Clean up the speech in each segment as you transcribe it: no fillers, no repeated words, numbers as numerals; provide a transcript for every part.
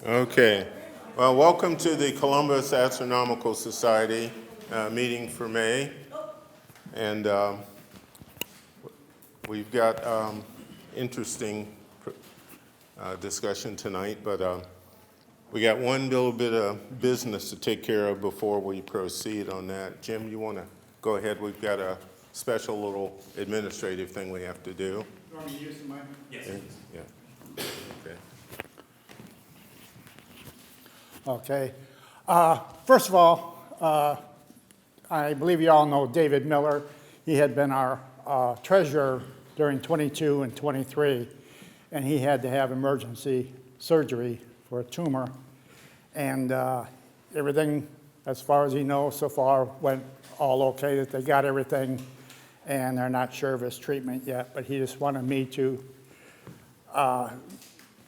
Okay. Well, welcome to the Columbus Astronomical Society meeting for May. And we've got interesting discussion tonight, but we got one little bit of business to take care of before we proceed on that. Jim, you want to go ahead? We've got a special little administrative thing we have to do. You want me to use the mic? Yes. Yeah. Okay. Okay. First of all, I believe you all know David Miller. He had been our treasurer during 22 and 23, and he had to have emergency surgery for a tumor. And everything, as far as he knows so far, went all okay, that they got everything, and they're not sure of his treatment yet. But he just wanted me to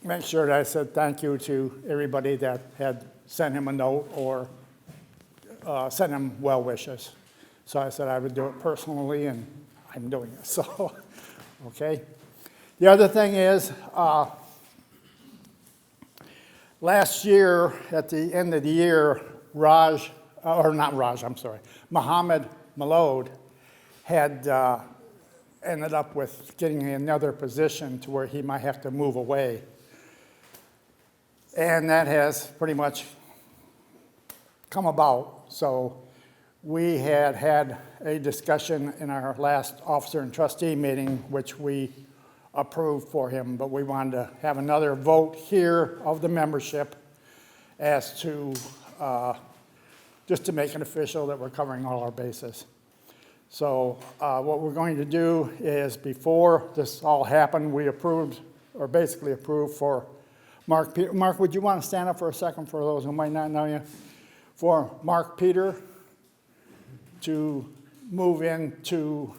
make sure that I said thank you to everybody that had sent him a note or sent him well wishes. So I said I would do it personally, and I'm doing it. So, okay. The other thing is, last year, at the end of the year, Mohammed Malode had ended up with getting another position to where he might have to move away. And that has pretty much come about. So we had a discussion in our last officer and trustee meeting, which we approved for him, but we wanted to have another vote here of the membership as to, just to make it official that we're covering all our bases. So what we're going to do is, before this all happened, we approved, or basically approved for Mark Peter. Mark, would you want to stand up for a second for those who might not know you? For Mark Peter to move into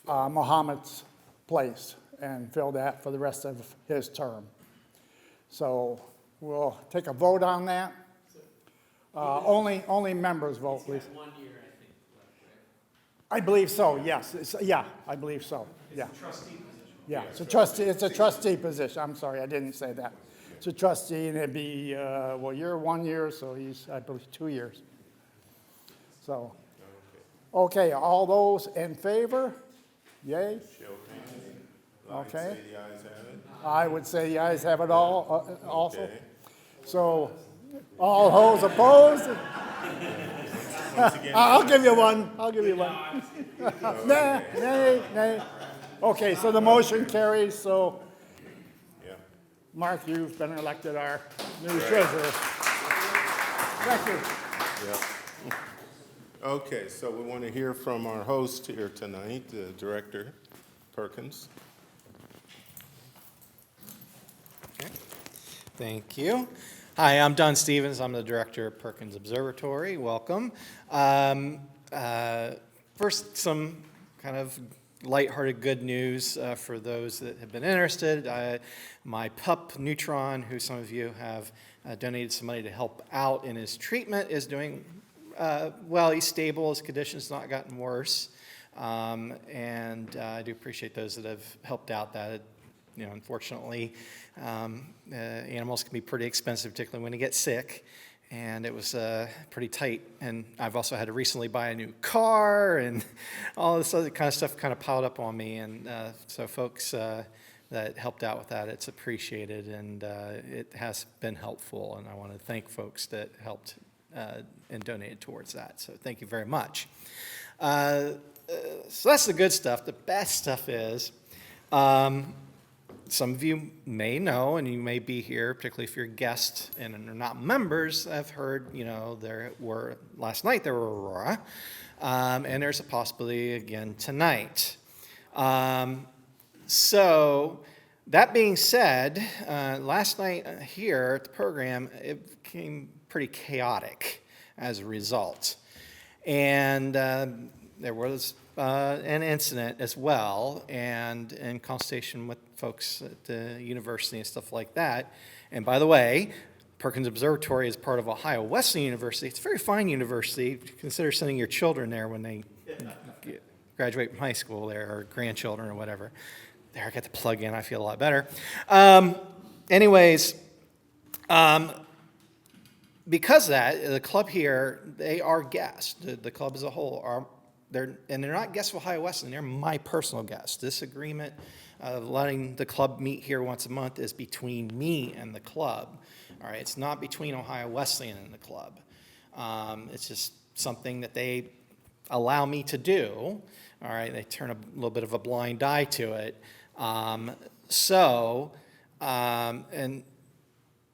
Mohammed's place and fill that for the rest of his term. So we'll take a vote on that. Only members vote, please. 1 year, I think, left, right? I believe so, yes. I believe so, yeah. It's a trustee position. Yeah, it's a trustee position. I'm sorry, I didn't say that. It's a trustee, and it'd be, you're 1 year, so he's, I believe, 2 years. So, okay, all those in favor? Yay? Okay. Say the ayes have it. I would say the ayes have it all, also. Okay. So, all those opposed? Once again, I'll give you one. Nay. Okay, so the motion carries, so yeah. Mark, you've been elected our new treasurer. Thank you. Yeah. Okay, so we want to hear from our host here tonight, the Director Perkins. Okay. Thank you. Hi, I'm Don Stevens. I'm the director of Perkins Observatory. Welcome. First, some kind of lighthearted good news for those that have been interested. My pup, Neutron, who some of you have donated some money to help out in his treatment, is doing well. He's stable. His condition's not gotten worse. And I do appreciate those that have helped out. That, unfortunately, animals can be pretty expensive, particularly when they get sick. And it was pretty tight. And I've also had to recently buy a new car, and all this other kind of stuff kind of piled up on me. And so folks that helped out with that, it's appreciated, and it has been helpful. And I want to thank folks that helped and donated towards that. So thank you very much. So that's the good stuff. The bad stuff is, some of you may know, and you may be here, particularly if you're guests and are not members. I've heard, last night there were Aurora, and there's a possibility again tonight. So that being said, last night here at the program, it became pretty chaotic as a result. And there was an incident as well, and in consultation with folks at the university and stuff like that. And by the way, Perkins Observatory is part of Ohio Wesleyan University. It's a very fine university. Consider sending your children there when they graduate from high school there, or grandchildren or whatever. There, I got to plug in. I feel a lot better. Anyways, Because of that, the club here, they are guests. The club as a whole they're not guests of Ohio Wesleyan. They're my personal guests. This agreement of letting the club meet here once a month is between me and the club. All right, it's not between Ohio Wesleyan and the club. It's just something that they allow me to do. All right, they turn a little bit of a blind eye to it. And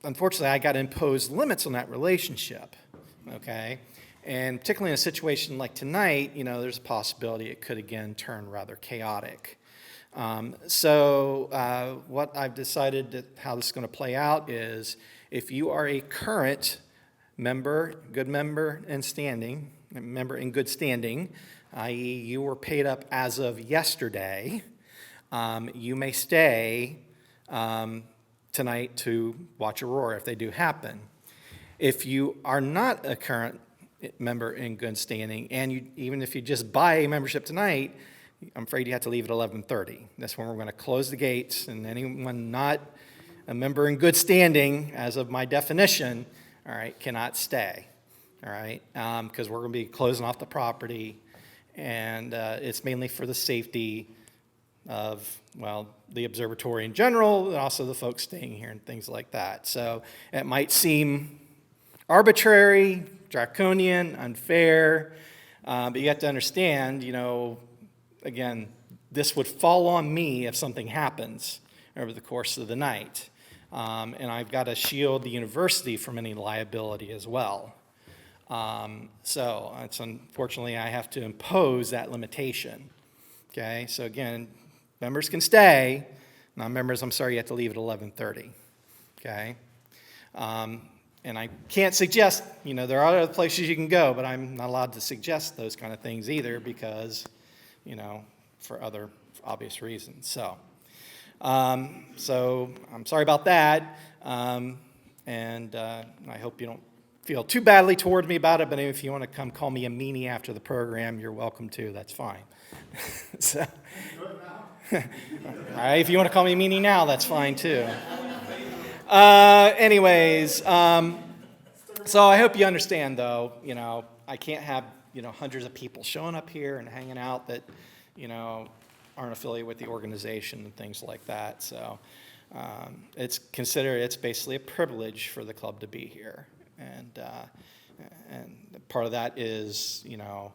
unfortunately, I got to impose limits on that relationship, okay? And particularly in a situation like tonight, there's a possibility it could again turn rather chaotic. What I've decided how this is going to play out is if you are a current member, good member in standing, member in good standing, i.e. you were paid up as of yesterday, you may stay tonight to watch Aurora if they do happen. If you are not a current member in good standing, and even if you just buy a membership tonight, I'm afraid you have to leave at 11:30. That's when we're going to close the gates, and anyone not a member in good standing, as of my definition, all right, cannot stay, all right, because we're going to be closing off the property, and it's mainly for the safety of, the observatory in general, and also the folks staying here and things like that. So it might seem arbitrary, draconian, unfair, but you have to understand, again, this would fall on me if something happens over the course of the night. And I've got to shield the university from any liability as well. So it's unfortunately, I have to impose that limitation. Okay, so again, members can stay. Non-members, I'm sorry, you have to leave at 11:30. Okay, and I can't suggest, there are other places you can go, but I'm not allowed to suggest those kind of things either because, for other obvious reasons. So I'm sorry about that, and I hope you don't feel too badly toward me about it, but if you want to come call me a meanie after the program, you're welcome to. That's fine. So, all right, if you want to call me a meanie now, that's fine too. Anyways, so I hope you understand, though, I can't have, hundreds of people showing up here and hanging out that, aren't affiliated with the organization and things like that. So it's basically a privilege for the club to be here. And part of that is, a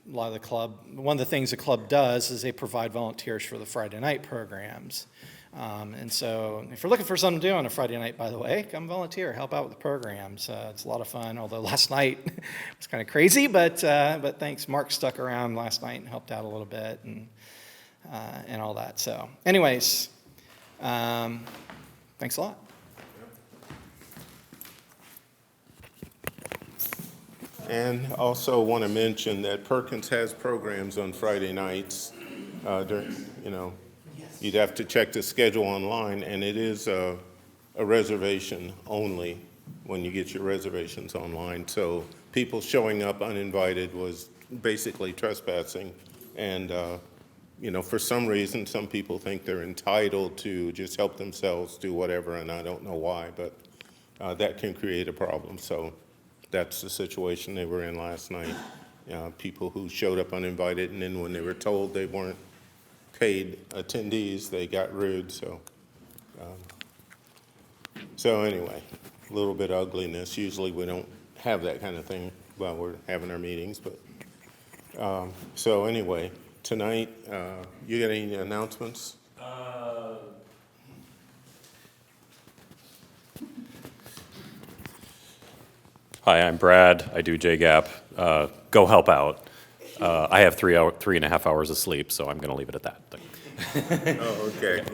lot of the club, one of the things the club does is they provide volunteers for the Friday night programs. And so if you're looking for something to do on a Friday night, by the way, come volunteer, help out with the programs. It's a lot of fun, although last night was kind of crazy, but thanks. Mark stuck around last night and helped out a little bit and all that. So anyways, thanks a lot. And also want to mention that Perkins has programs on Friday nights. You'd have to check the schedule online, and it is a reservation only when you get your reservations online. So people showing up uninvited was basically trespassing. And, for some reason, some people think they're entitled to just help themselves do whatever, and I don't know why, but that can create a problem. So that's the situation they were in last night. People who showed up uninvited, and then when they were told they weren't paid attendees, they got rude. So anyway, a little bit of ugliness. Usually we don't have that kind of thing while we're having our meetings. But so anyway, tonight, you got any announcements? Hi, I'm Brad. I do JGAP. Go help out. I have 3.5 hours of sleep, so I'm going to leave it at that. Oh, okay.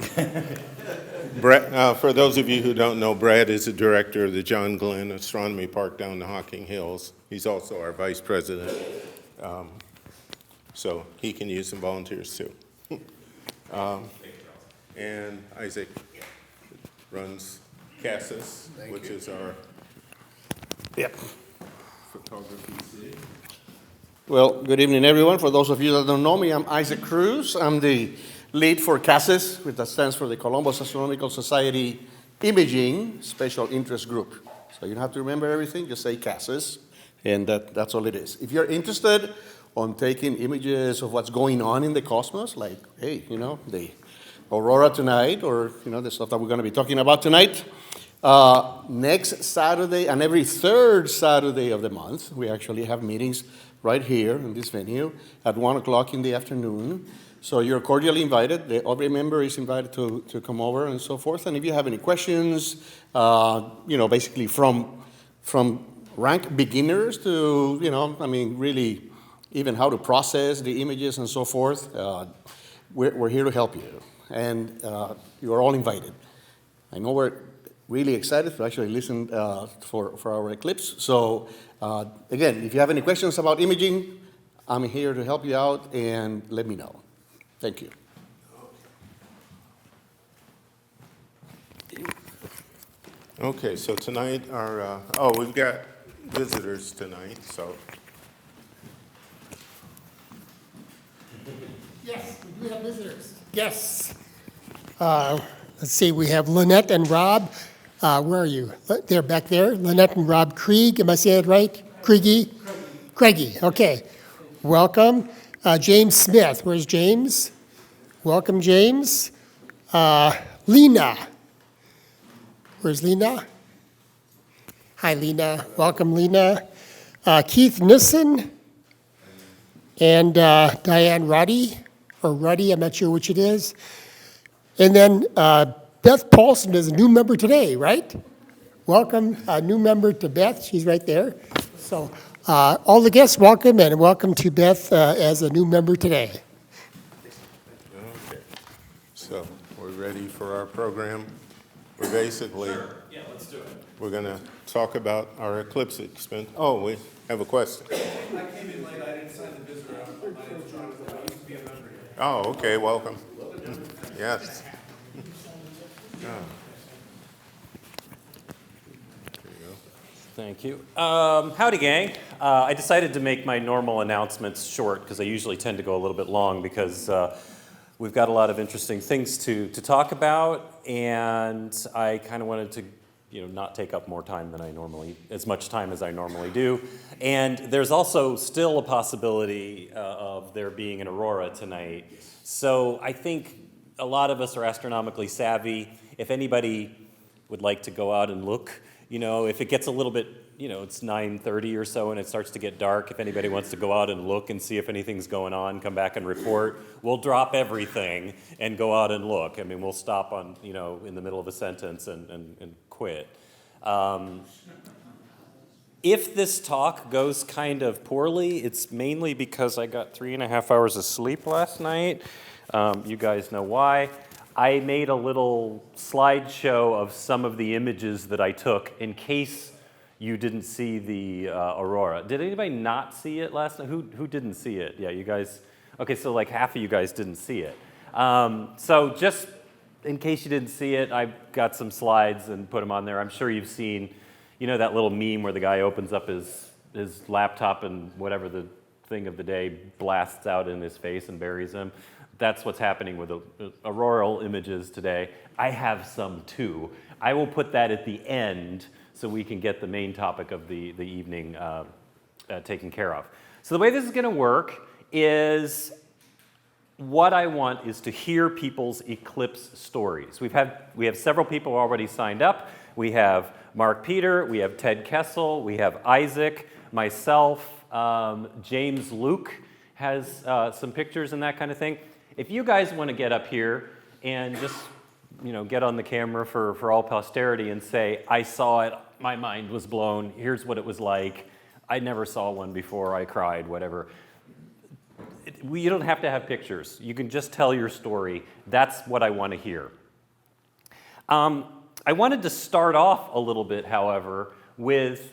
Brad, for those of you who don't know, Brad is the director of the John Glenn Astronomy Park down in the Hocking Hills. He's also our vice president, so he can use some volunteers too. And Isaac runs Cassis, which is our photography. Well, good evening, everyone. For those of you that don't know me, I'm Isaac Cruz. I'm the lead for CASIS, which stands for the Columbus Astronomical Society Imaging Special Interest Group. So you don't have to remember everything, just say CASES, and that's all it is. If you're interested on taking images of what's going on in the cosmos, like, hey, the Aurora tonight, or, the stuff that we're going to be talking about tonight, next Saturday and every third Saturday of the month, we actually have meetings right here in this venue at 1 o'clock in the afternoon. So you're cordially invited. Every member is invited to come over and so forth. And if you have any questions, basically from rank beginners to, really even how to process the images and so forth, we're here to help you. And you are all invited. I know we're really excited to actually listen for our eclipse. So again, if you have any questions about imaging, I'm here to help you out, and let me know. Thank you. Okay, so tonight we've got visitors tonight, so. Yes, we do have visitors. Yes. Let's see, we have Lynette and Rob. Where are you? They're back there. Lynette and Rob Krieg. Am I saying it right? Craigie? Craigie, okay. Welcome. James Smith. Where's James? Welcome, James. Lena. Where's Lena? Hi, Lena. Welcome, Lena. Keith Nissen and Diane Ruddy, or Ruddy, I'm not sure which it is. And then Beth Paulson is a new member today, right? Welcome, a new member to Beth. She's right there. So all the guests, welcome, and welcome to Beth as a new member today. Okay, so we're ready for our program. We're basically, Yeah, let's do it. we're going to talk about our eclipse expense. Oh, we have a question. I came in late, I didn't sign the visitor up. My name's Jonathan, I used to be a member here. Oh, okay, welcome. Yes. Oh. There you go. Thank you. Howdy, gang. I decided to make my normal announcements short because I usually tend to go a little bit long because we've got a lot of interesting things to talk about, and I kind of wanted to not take up more time than as much time as I normally do. And there's also still a possibility of there being an aurora tonight. So I think a lot of us are astronomically savvy. If anybody would like to go out and look, if it gets a little bit, it's 9:30 or so and it starts to get dark, if anybody wants to go out and look and see if anything's going on, come back and report. We'll drop everything and go out and look. I mean, we'll stop on, in the middle of a sentence and quit. If this talk goes kind of poorly, it's mainly because I got 3.5 hours of sleep last night. You guys know why. I made a little slideshow of some of the images that I took in case you didn't see the aurora. Did anybody not see it last night? Who didn't see it? Yeah, you guys. Okay, so like half of you guys didn't see it. So just in case you didn't see it, I got some slides and put them on there. I'm sure you've seen, that little meme where the guy opens up his laptop and whatever the thing of the day blasts out in his face and buries him. That's what's happening with the auroral images today. I have some too. I will put that at the end so we can get the main topic of the evening taken care of. So the way this is going to work is what I want is to hear people's eclipse stories. We have several people already signed up. We have Mark Peter, we have Ted Kessel, we have Isaac, myself, James Luke has some pictures and that kind of thing. If you guys want to get up here and just get on the camera for all posterity and say, I saw it, my mind was blown, here's what it was like, I never saw one before, I cried, whatever. You don't have to have pictures. You can just tell your story. That's what I want to hear. I wanted to start off a little bit, however, with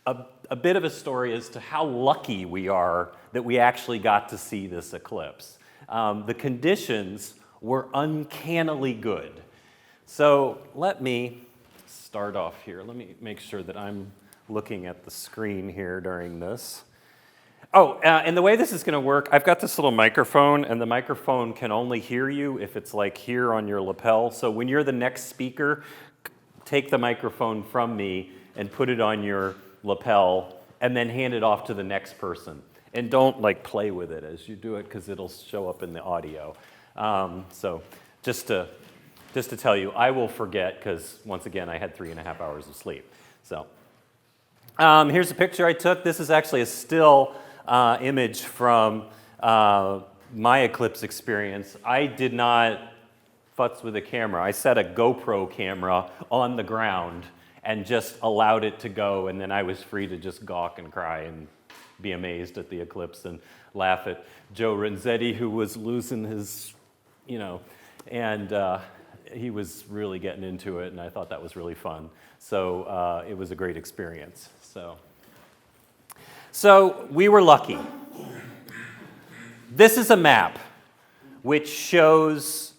a bit of a story as to how lucky we are that we actually got to see this eclipse. The conditions were uncannily good. So let me start off here. Let me make sure that I'm looking at the screen here during this. Oh, and the way this is going to work, I've got this little microphone, and the microphone can only hear you if it's like here on your lapel. So when you're the next speaker, take the microphone from me and put it on your lapel, and then hand it off to the next person. And don't like play with it as you do it, because it'll show up in the audio. So just to tell you, I will forget, because once again, I had 3.5 hours of sleep. So here's a picture I took. This is actually a still image from my eclipse experience. I did not futz with a camera. I set a GoPro camera on the ground and just allowed it to go, and then I was free to just gawk and cry and be amazed at the eclipse and laugh at Joe Renzetti, who was losing his, and he was really getting into it, and I thought that was really fun. So it was a great experience. So we were lucky. This is a map which shows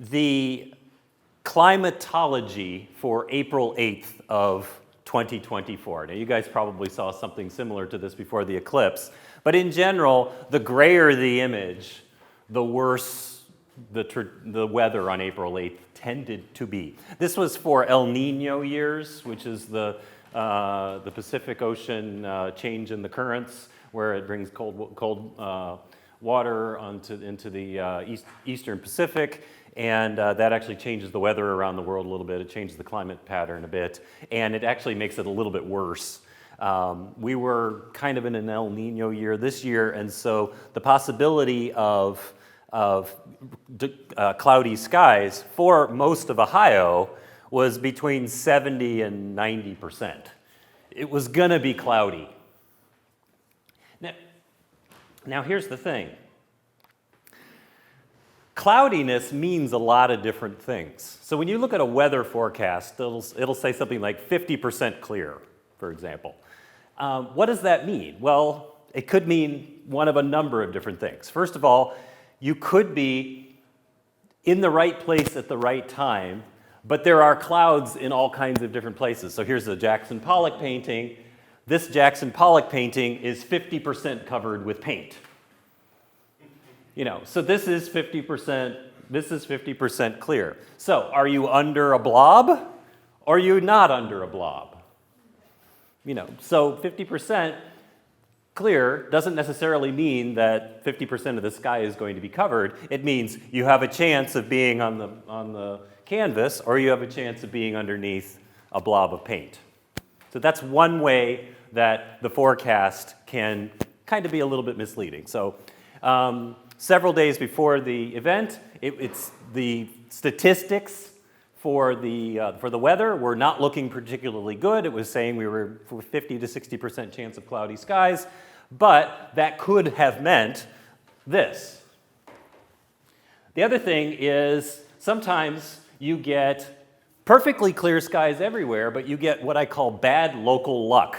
the climatology for April 8th of 2024. Now, you guys probably saw something similar to this before the eclipse, but in general, the grayer the image, the worse the weather on April 8th tended to be. This was for El Nino years, which is the Pacific Ocean change in the currents, where it brings cold water into the eastern Pacific, and that actually changes the weather around the world a little bit. It changes the climate pattern a bit, and it actually makes it a little bit worse. We were kind of in an El Nino year this year, and so the possibility of cloudy skies for most of Ohio was between 70 and 90%. It was going to be cloudy. Now here's the thing. Cloudiness means a lot of different things. So when you look at a weather forecast, it'll say something like 50% clear, for example. What does that mean? Well, it could mean one of a number of different things. First of all, you could be in the right place at the right time, but there are clouds in all kinds of different places. So here's a Jackson Pollock painting. This Jackson Pollock painting is 50% covered with paint. So this is 50% clear. So are you under a blob, or are you not under a blob? So 50% clear doesn't necessarily mean that 50% of the sky is going to be covered. It means you have a chance of being on the canvas, or you have a chance of being underneath a blob of paint. So that's one way that the forecast can kind of be a little bit misleading. So several days before the event, it's the statistics for the weather were not looking particularly good. It was saying we were for 50 to 60% chance of cloudy skies, but that could have meant this. The other thing is sometimes you get perfectly clear skies everywhere, but you get what I call bad local luck.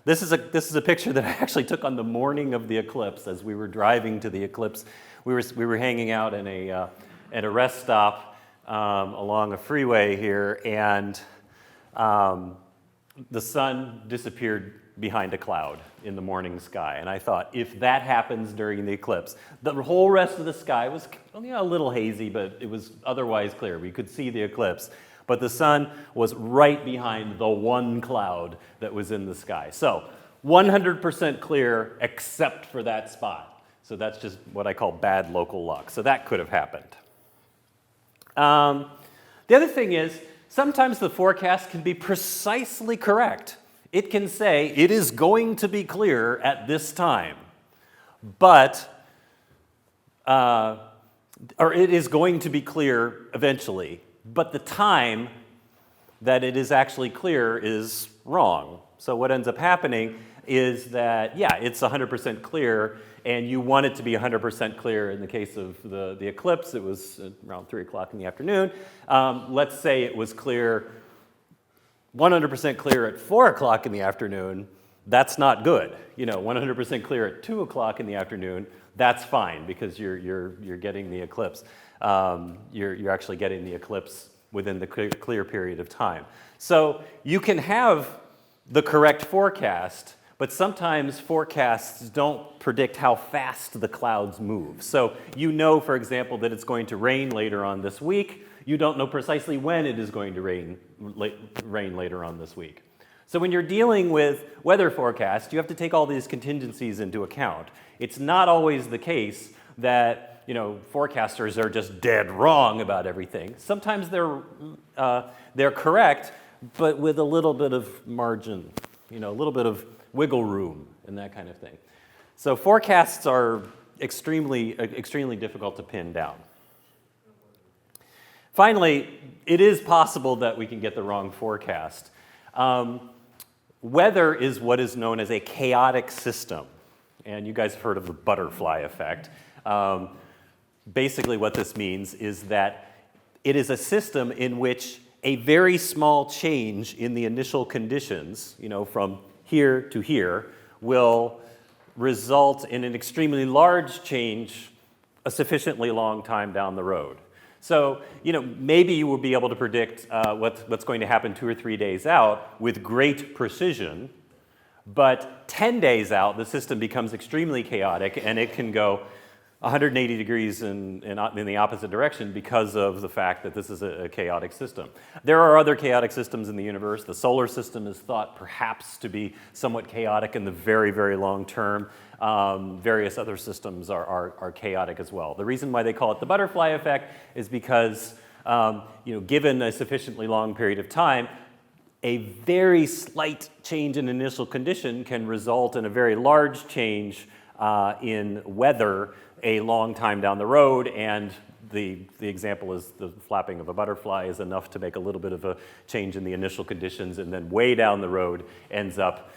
This is a picture that I actually took on the morning of the eclipse as we were driving to the eclipse. We were hanging out at a rest stop along a freeway here, and the sun disappeared behind a cloud in the morning sky. And I thought, if that happens during the eclipse, the whole rest of the sky was a little hazy, but it was otherwise clear. We could see the eclipse. But the sun was right behind the one cloud that was in the sky. So 100% clear except for that spot. So that's just what I call bad local luck. So that could have happened. The other thing is, sometimes the forecast can be precisely correct. It can say, it is going to be clear at this time, but, or it is going to be clear eventually, but the time that it is actually clear is wrong. So what ends up happening is that, yeah, it's 100% clear, and you want it to be 100% clear. In the case of the eclipse, it was around 3 o'clock in the afternoon. Let's say it was clear, 100% clear at 4 o'clock in the afternoon. That's not good. 100% clear at 2 o'clock in the afternoon, that's fine, because you're getting the eclipse. You're actually getting the eclipse within the clear period of time. So you can have the correct forecast, But sometimes forecasts don't predict how fast the clouds move. So you know, for example, that it's going to rain later on this week. You don't know precisely when it is going to rain later on this week. So when you're dealing with weather forecasts, you have to take all these contingencies into account. It's not always the case that forecasters are just dead wrong about everything. Sometimes they're correct, but with a little bit of margin, a little bit of wiggle room and that kind of thing. So forecasts are extremely difficult to pin down. Finally, it is possible that we can get the wrong forecast. Weather is what is known as a chaotic system. And you guys have heard of the butterfly effect. Basically what this means is that it is a system in which a very small change in the initial conditions, from here to here, will result in an extremely large change a sufficiently long time down the road. So, maybe you will be able to predict what's going to happen 2 or 3 days out with great precision, but 10 days out, the system becomes extremely chaotic, and it can go 180 degrees in the opposite direction because of the fact that this is a chaotic system. There are other chaotic systems in the universe. The solar system is thought perhaps to be somewhat chaotic in the very, very long term. Various other systems are chaotic as well. The reason why they call it the butterfly effect is because, given a sufficiently long period of time, a very slight change in initial condition can result in a very large change in weather a long time down the road, and the example is the flapping of a butterfly is enough to make a little bit of a change in the initial conditions, and then way down the road ends up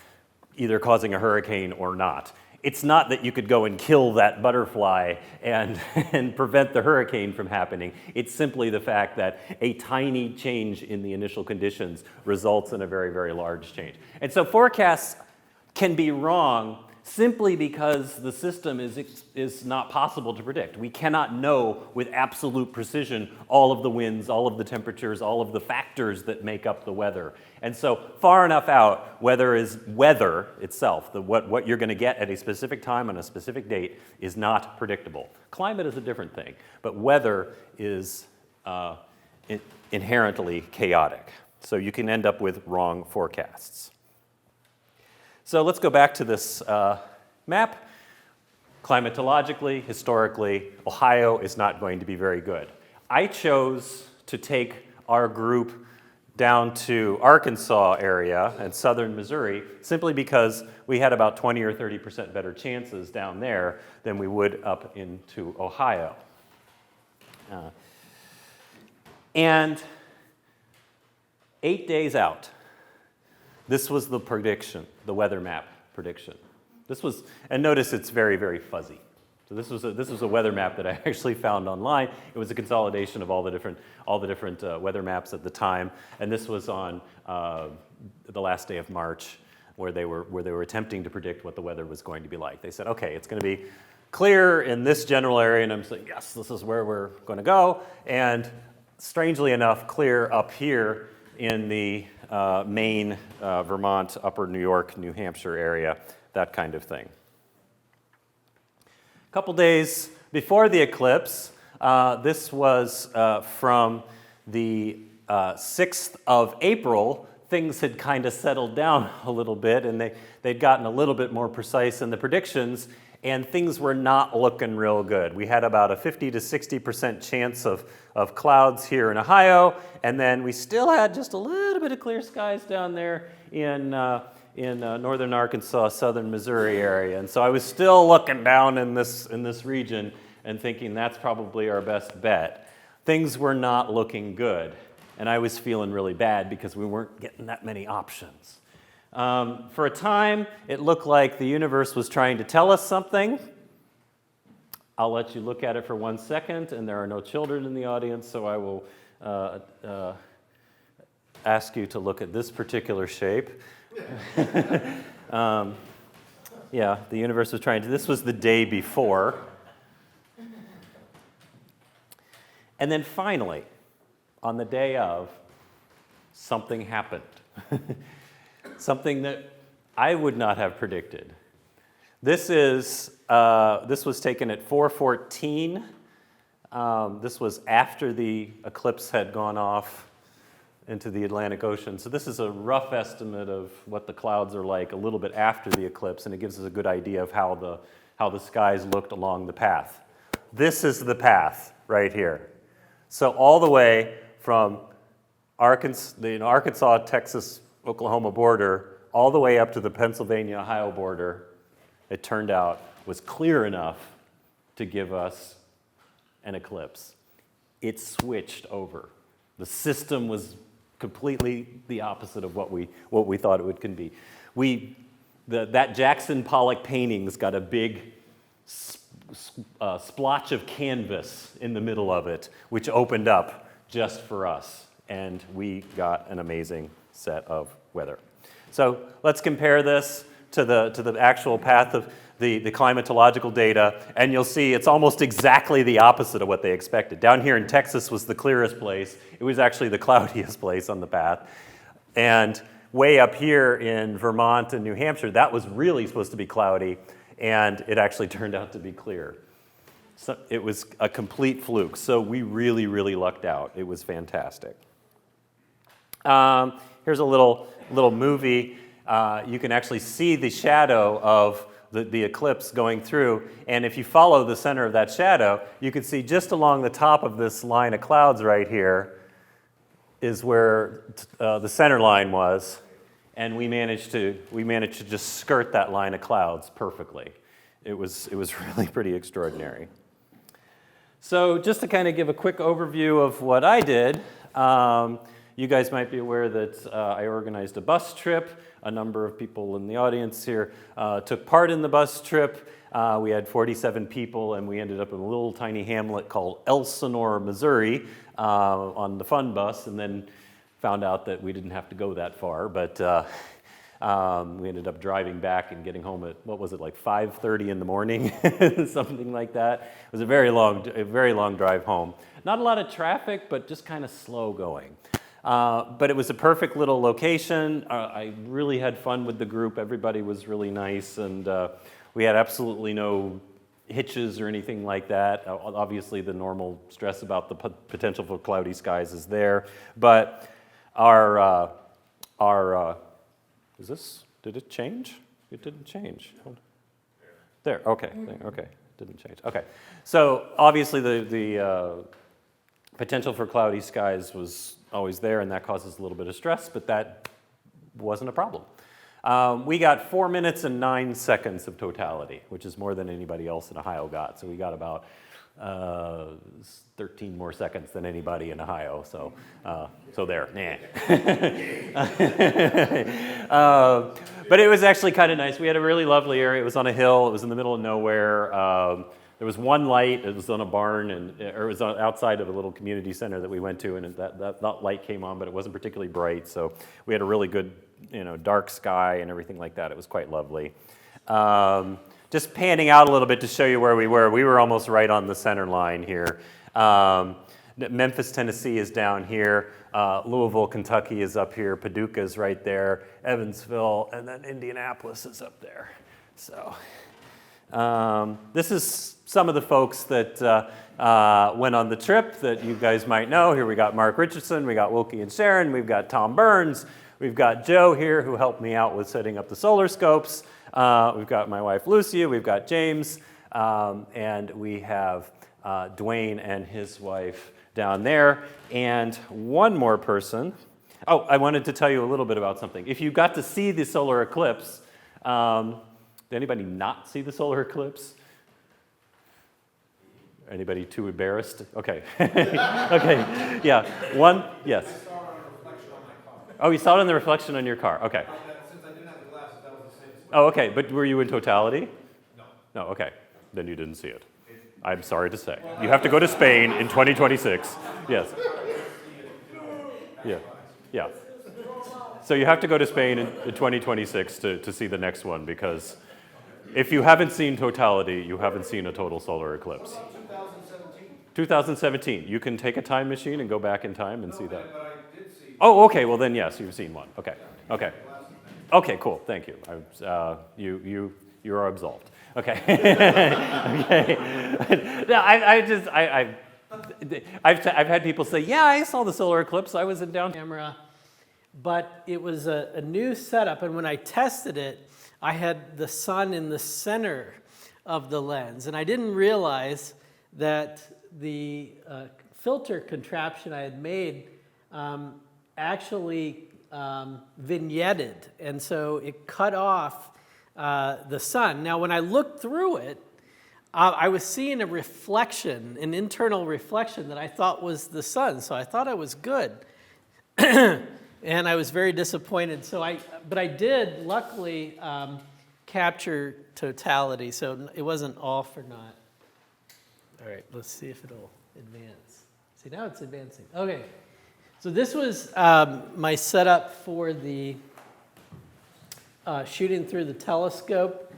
either causing a hurricane or not. It's not that you could go and kill that butterfly and prevent the hurricane from happening. It's simply the fact that a tiny change in the initial conditions results in a very, very large change. And so forecasts can be wrong simply because the system is not possible to predict. We cannot know with absolute precision all of the winds, all of the temperatures, all of the factors that make up the weather. And so far enough out, weather itself, what you're going to get at a specific time on a specific date is not predictable. Climate is a different thing, but weather is inherently chaotic. So you can end up with wrong forecasts. So let's go back to this map. Climatologically, historically, Ohio is not going to be very good. I chose to take our group down to Arkansas area and southern Missouri simply because we had about 20 or 30% better chances down there than we would up into Ohio. And 8 days out, this was the prediction, the weather map prediction. And notice it's very, very fuzzy. So this was a weather map that I actually found online. It was a consolidation of all the different weather maps at the time, and this was on the last day of March, where they were attempting to predict what the weather was going to be like. They said, okay, it's going to be clear in this general area, and I'm saying, yes, this is where we're going to go. And strangely enough, clear up here in the Maine, Vermont, upper New York, New Hampshire area, that kind of thing. A couple days before the eclipse, this was from the 6th of April, things had kind of settled down a little bit, and they'd gotten a little bit more precise in the predictions, and things were not looking real good. We had about a 50 to 60% chance of clouds here in Ohio, and then we still had just a little bit of clear skies down there in northern Arkansas, southern Missouri area. And so I was still looking down in this region and thinking that's probably our best bet. Things were not looking good, and I was feeling really bad because we weren't getting that many options. For a time, it looked like the universe was trying to tell us something. I'll let you look at it for 1 second, and there are no children in the audience, so I will ask you to look at this particular shape. Yeah, the universe was trying to. This was the day before. And then finally, on the day of, something happened. Something that I would not have predicted. This was taken at 4:14. This was after the eclipse had gone off into the Atlantic Ocean. So this is a rough estimate of what the clouds are like a little bit after the eclipse, and it gives us a good idea of how the skies looked along the path. This is the path right here. So all the way from the Arkansas, Texas, Oklahoma border, all the way up to the Pennsylvania, Ohio border, it turned out was clear enough to give us an eclipse. It switched over. The system was completely the opposite of what we thought it would be. That Jackson Pollock painting's got a big splotch of canvas in the middle of it, which opened up just for us, and we got an amazing set of weather. So let's compare this to the actual path of the climatological data, and you'll see it's almost exactly the opposite of what they expected. Down here in Texas was the clearest place. It was actually the cloudiest place on the path. And way up here in Vermont and New Hampshire, that was really supposed to be cloudy, and it actually turned out to be clear. So it was a complete fluke. So we really, really lucked out. It was fantastic. Here's a little movie. You can actually see the shadow of the eclipse going through, and if you follow the center of that shadow, you can see just along the top of this line of clouds right here is where the center line was, and we managed to just skirt that line of clouds perfectly. It was really pretty extraordinary. So just to kind of give a quick overview of what I did, you guys might be aware that I organized a bus trip. A number of people in the audience here took part in the bus trip. We had 47 people, and we ended up in a little tiny hamlet called Elsinore, Missouri, on the fun bus, and then found out that we didn't have to go that far, but we ended up driving back and getting home at, what was it, like 5:30 in the morning, something like that. It was a very long drive home. Not a lot of traffic, but just kind of slow going. But it was a perfect little location. I really had fun with the group. Everybody was really nice, and we had absolutely no hitches or anything like that. Obviously, the normal stress about the potential for cloudy skies is there, but did it change? It didn't change. There, okay, didn't change. Okay, so obviously the potential for cloudy skies was always there, and that causes a little bit of stress, but that wasn't a problem. We got 4 minutes and 9 seconds of totality, which is more than anybody else in Ohio got. So we got about 13 more seconds than anybody in Ohio. So there. But it was actually kind of nice. We had a really lovely area. It was on a hill. It was in the middle of nowhere. There was one light. It was on a barn, or it was outside of a little community center that we went to, and that light came on, but it wasn't particularly bright. So we had a really good, dark sky and everything like that. It was quite lovely. Just panning out a little bit to show you where we were. We were almost right on the center line here. Memphis, Tennessee is down here. Louisville, Kentucky is up here. Paducah is right there. Evansville, and then Indianapolis is up there. So this is some of the folks that went on the trip that you guys might know. Here we got Mark Richardson, we got Wilkie and Sharon, we've got Tom Burns, we've got Joe here who helped me out with setting up the solar scopes. We've got my wife Lucia, we've got James, and we have Dwayne and his wife down there, and one more person. Oh, I wanted to tell you a little bit about something. If you got to see the solar eclipse, did anybody not see the solar eclipse? Anybody too embarrassed? Okay. Okay, yeah. One, yes. I saw it on a reflection on my car. Oh, you saw it in the reflection on your car. Okay. Since I didn't have the glasses, that was the safest way. Oh, okay. But were you in totality? No. No, okay. Then you didn't see it. I'm sorry to say. You have to go to Spain in 2026. Yes. Yeah. Yeah. So you have to go to Spain in 2026 to see the next one, because if you haven't seen totality, you haven't seen a total solar eclipse. 2017? 2017. You can take a time machine and go back in time and see that. But I did see. Oh, okay. Well, then yes, you've seen one. Okay. Okay. Okay, cool, thank you. You are absolved. Okay. Okay. No, I've had people say, yeah, I saw the solar eclipse. I was in downtown. Camera, but it was a new setup, and when I tested it, I had the sun in the center of the lens, and I didn't realize that the filter contraption I had made actually vignetted, and so it cut off the sun. Now, when I looked through it, I was seeing a reflection, an internal reflection that I thought was the sun, so I thought I was good. And I was very disappointed. But I did, luckily, capture totality, so it wasn't all for naught. All right, let's see if it'll advance. See, now it's advancing. Okay, so this was my setup for the shooting through the telescope.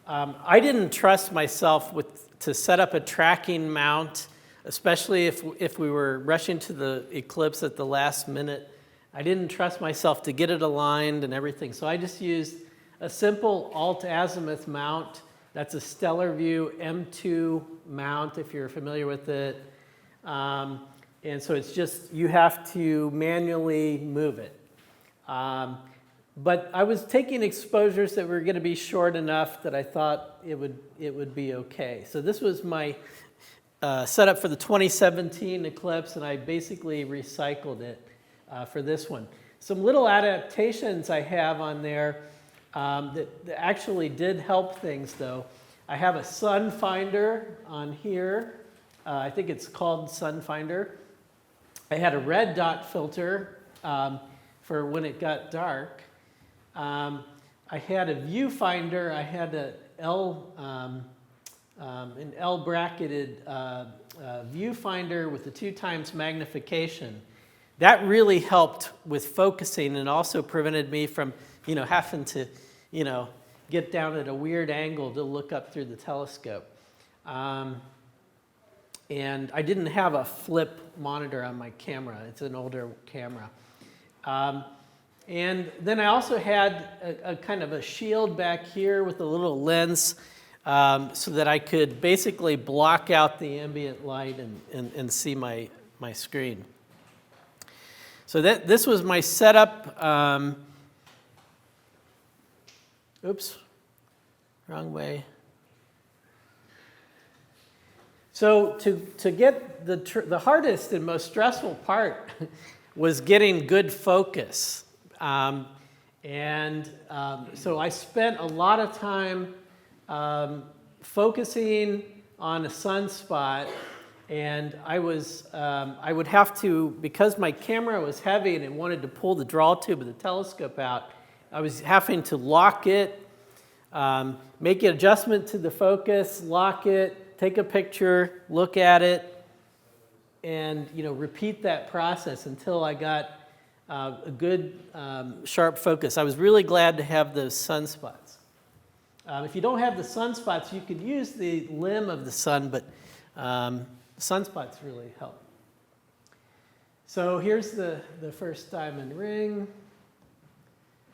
I didn't trust myself to set up a tracking mount, especially if we were rushing to the eclipse at the last minute. I didn't trust myself to get it aligned and everything, so I just used a simple alt-azimuth mount. That's a Stellar View M2 mount, if you're familiar with it. And so it's just, you have to manually move it. But I was taking exposures that were going to be short enough that I thought it would be okay. So this was my setup for the 2017 eclipse, and I basically recycled it for this one. Some little adaptations I have on there that actually did help things, though. I have a sun finder on here. I think it's called Sun Finder. I had a red dot filter for when it got dark. I had a viewfinder. I had an L bracketed viewfinder with the 2x magnification. That really helped with focusing and also prevented me from, having to, get down at a weird angle to look up through the telescope. And I didn't have a flip monitor on my camera. It's an older camera. And then I also had a kind of a shield back here with a little lens so that I could basically block out the ambient light and see my screen. So this was my setup. Oops, wrong way. So to get the hardest and most stressful part was getting good focus. So I spent a lot of time focusing on a sunspot, and I would have to, because my camera was heavy and it wanted to pull the draw tube of the telescope out, I was having to lock it, make an adjustment to the focus, lock it, take a picture, look at it, and repeat that process until I got a good sharp focus. I was really glad to have those sunspots. If you don't have the sunspots, you could use the limb of the sun, but sunspots really help. So here's the first diamond ring.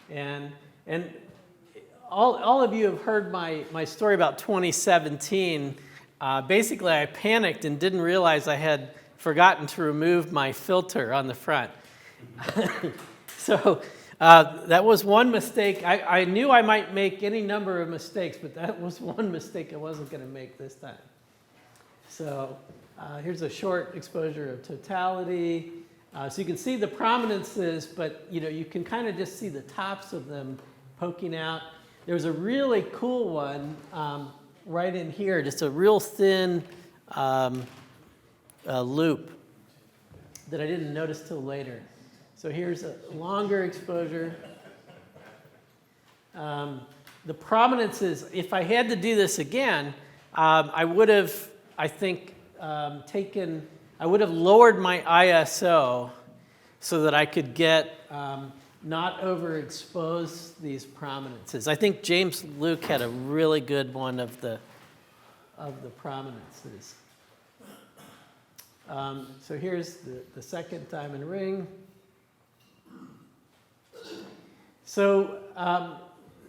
And all of you have heard my story about 2017. Basically, I panicked and didn't realize I had forgotten to remove my filter on the front. So that was one mistake. I knew I might make any number of mistakes, but that was one mistake I wasn't going to make this time. So here's a short exposure of totality. So you can see the prominences, but you can kind of just see the tops of them poking out. There's a really cool one right in here, just a real thin loop that I didn't notice till later. So here's a longer exposure. The prominences, if I had to do this again, I would have, I think, I would have lowered my ISO so that I could get not overexpose these prominences. I think James Luke had a really good one of the prominences. So here's the second diamond ring. So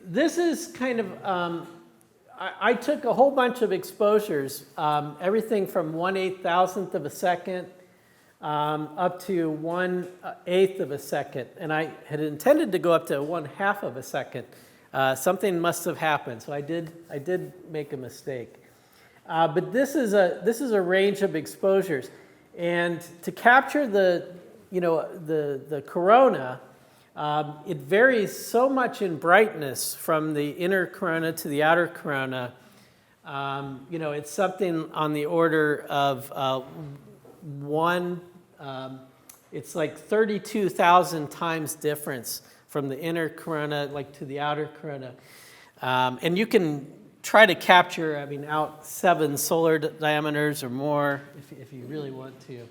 this is kind of, I took a whole bunch of exposures, everything from 1/8,000th of a second up to 1/8 of a second. And I had intended to go up to 1/2 of a second. Something must have happened, so I did make a mistake. But this is a range of exposures. And to capture the corona, it varies so much in brightness from the inner corona to the outer corona. It's something on the order of it's like 32,000 times difference from the inner corona to the outer corona. And you can try to capture, out 7 solar diameters or more if you really want to.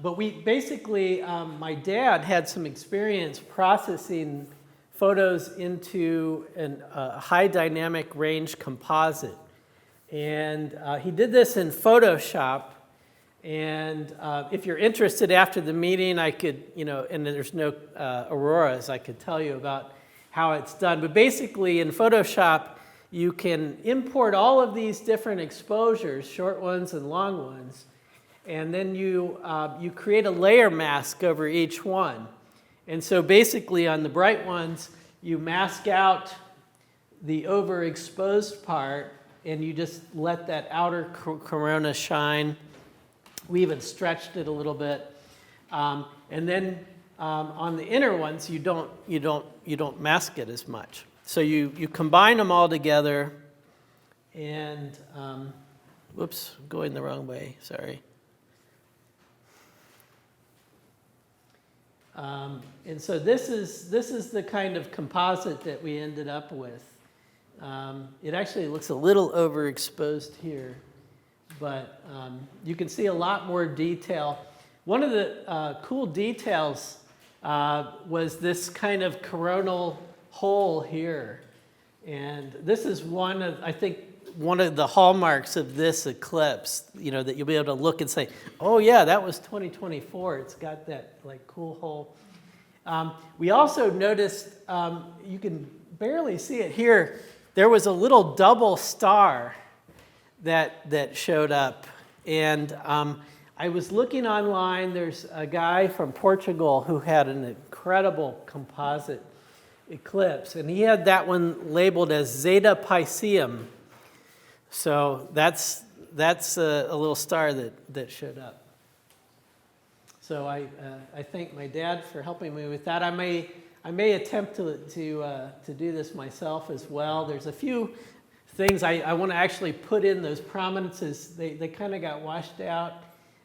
But we basically, my dad had some experience processing photos into a high dynamic range composite. And he did this in Photoshop. And if you're interested after the meeting, I could, and there's no auroras, I could tell you about how it's done. But basically in Photoshop, you can import all of these different exposures, short ones and long ones, and then you create a layer mask over each one. And so basically on the bright ones, you mask out the overexposed part, and you just let that outer corona shine. We even stretched it a little bit. And then on the inner ones, you don't mask it as much. So you combine them all together, and whoops, going the wrong way, sorry. And so this is the kind of composite that we ended up with. It actually looks a little overexposed here, but you can see a lot more detail. One of the cool details was this kind of coronal hole here. And this is one of the hallmarks of this eclipse, that you'll be able to look and say, oh yeah, that was 2024. It's got that cool hole. We also noticed, you can barely see it here, there was a little double star that showed up. And I was looking online, there's a guy from Portugal who had an incredible composite eclipse, and he had that one labeled as Zeta Pisceum. So that's a little star that showed up. So I thank my dad for helping me with that. I may attempt to do this myself as well. There's a few things I want to actually put in those prominences. They kind of got washed out,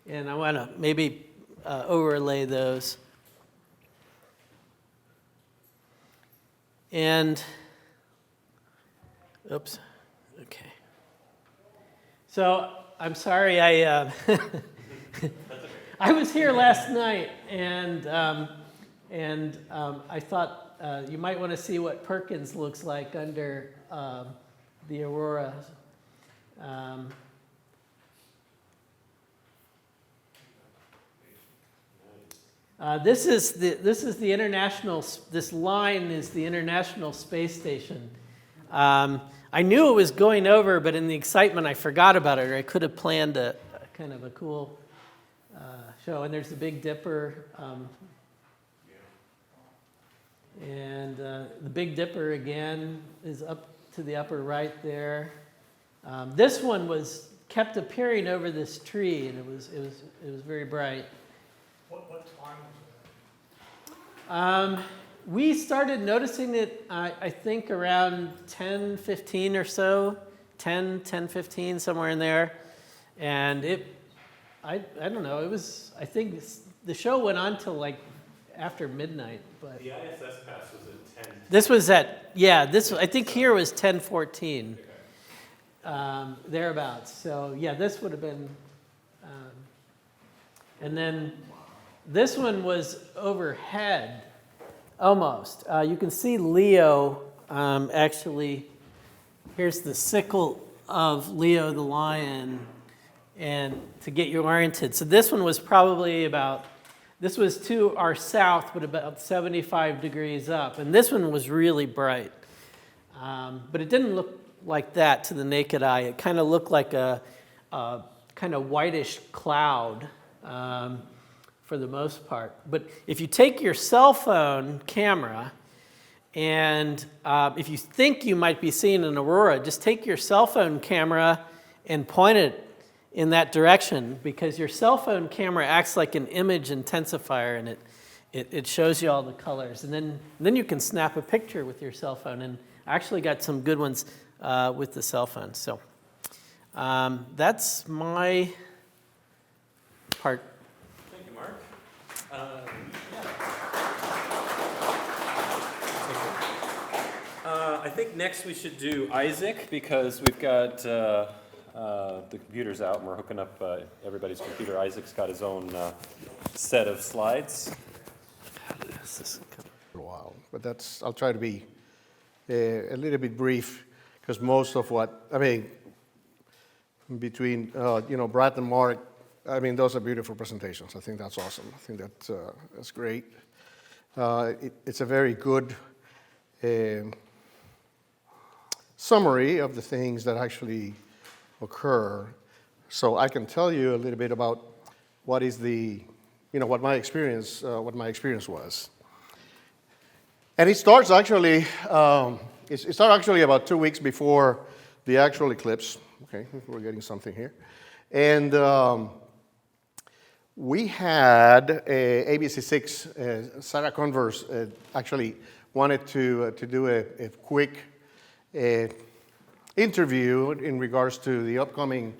and I want to maybe overlay those. And, oops, okay. So I'm sorry, I was here last night, and I thought you might want to see what Perkins looks like under the Aurora. This is the international. This line is the International Space Station. I knew it was going over, but in the excitement, I forgot about it. Or I could have planned a kind of a cool show. And there's the Big Dipper, and the Big Dipper again is up to the upper right there. This one kept appearing over this tree, and it was very bright. What time was it? We started noticing it, I think, around 10:15 or so, 10:15, somewhere in there. And I don't know, I think the show went on till after midnight. But The ISS pass was at 10. this was I think here was 10:14, thereabouts. So yeah, this would have been, and then this one was overhead, almost. You can see Leo, actually, here's the sickle of Leo the lion, and to get you oriented. So this one was probably This was to our south, but about 75 degrees up. And this one was really bright. But it didn't look like that to the naked eye. It kind of looked like a kind of whitish cloud for the most part. But if you take your cell phone camera and if you think you might be seeing an aurora, just take your cell phone camera and point it in that direction, because your cell phone camera acts like an image intensifier, and it shows you all the colors. And then you can snap a picture with your cell phone. And I actually got some good ones with the cell phone. So that's my part. Thank you, Mark. I think next we should do Isaac, because we've got the computer's out and we're hooking up everybody's computer. Isaac's got his own set of slides. For a while, but I'll try to be a little bit brief, because most of what, between, Brad and Mark, those are beautiful presentations. I think that's awesome. I think that's great. It's a very good summary of the things that actually occur. So I can tell you a little bit about what my experience was. And it starts actually, about 2 weeks before the actual eclipse. Okay, we're getting something here. And we had ABC6, Sarah Converse actually wanted to do a quick interview in regards to the upcoming,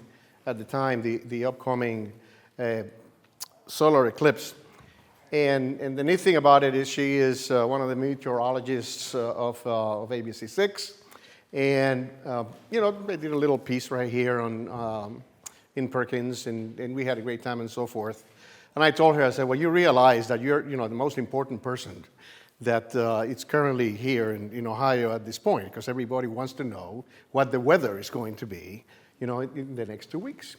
at the time, the upcoming solar eclipse. And the neat thing about it is she is one of the meteorologists of ABC6. And, they did a little piece right here on in Perkins, and we had a great time and so forth. And I told her, I said, well, you realize that you're, the most important person that it's currently here in Ohio at this point, because everybody wants to know what the weather is going to be, in the next 2 weeks.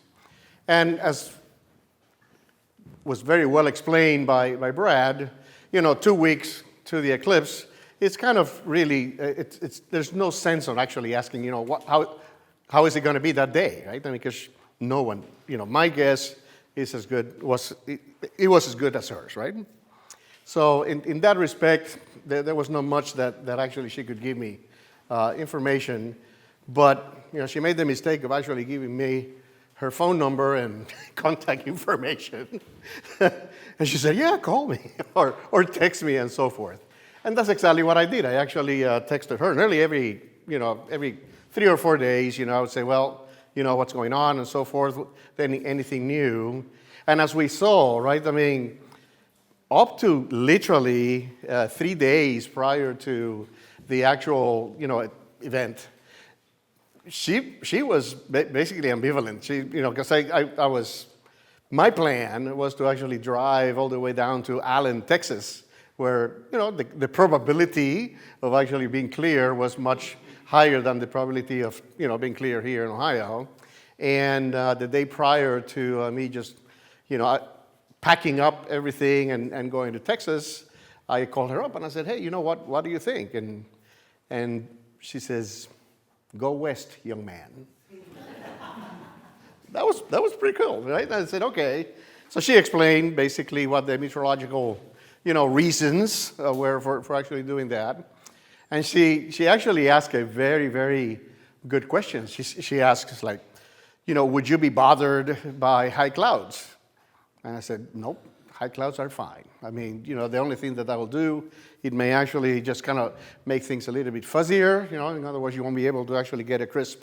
And as was very well explained by Brad, 2 weeks to the eclipse, it's kind of really, there's no sense of actually asking, how is it going to be that day, right? Because no one, my guess is it was as good as hers, right? So in that respect, there was not much that actually she could give me information, but she made the mistake of actually giving me her phone number and contact information. And she said, yeah, call me or text me and so forth. And that's exactly what I did. I actually texted her nearly every 3 or 4 days, I would say, well, what's going on and so forth, anything new. And as we saw, right, up to literally 3 days prior to the actual, event, she was basically ambivalent. She, because my plan was to actually drive all the way down to Allen, Texas, where, the probability of actually being clear was much higher than the probability of, being clear here in Ohio. And the day prior to me just, packing up everything and going to Texas, I called her up and I said, hey, what do you think? And she says, go west, young man. That was pretty cool, right? I said, okay. So she explained basically what the meteorological, reasons were for actually doing that. And she actually asked a very, very good question. She asks, like, would you be bothered by high clouds? And I said, nope, high clouds are fine. The only thing that will do, it may actually just kind of make things a little bit fuzzier. In other words, you won't be able to actually get a crisp,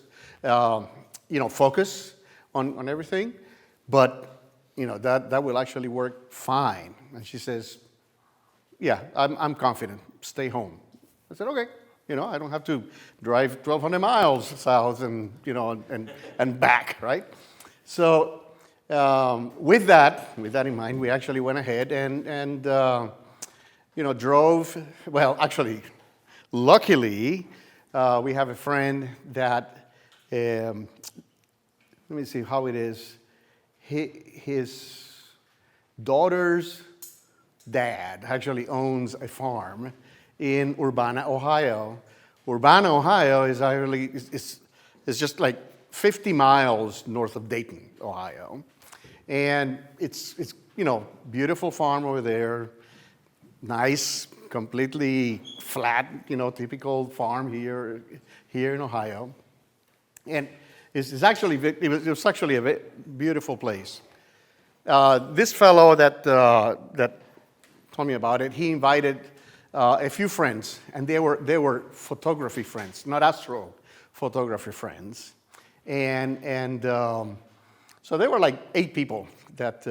focus on everything. But, that will actually work fine. And she says, yeah, I'm confident. Stay home. I said, okay. I don't have to drive 1,200 miles south and back, right? So with that in mind, we actually went ahead and drove. Well, actually, luckily, we have a friend that, let me see how it is. His daughter's dad actually owns a farm in Urbana, Ohio. Urbana, Ohio is actually is just like 50 miles north of Dayton, Ohio. And it's beautiful farm over there, nice, completely flat, typical farm here in Ohio. And it was actually a beautiful place. This fellow that told me about it, he invited a few friends, and they were photography friends, not astrophotography friends. And so there were like 8 people that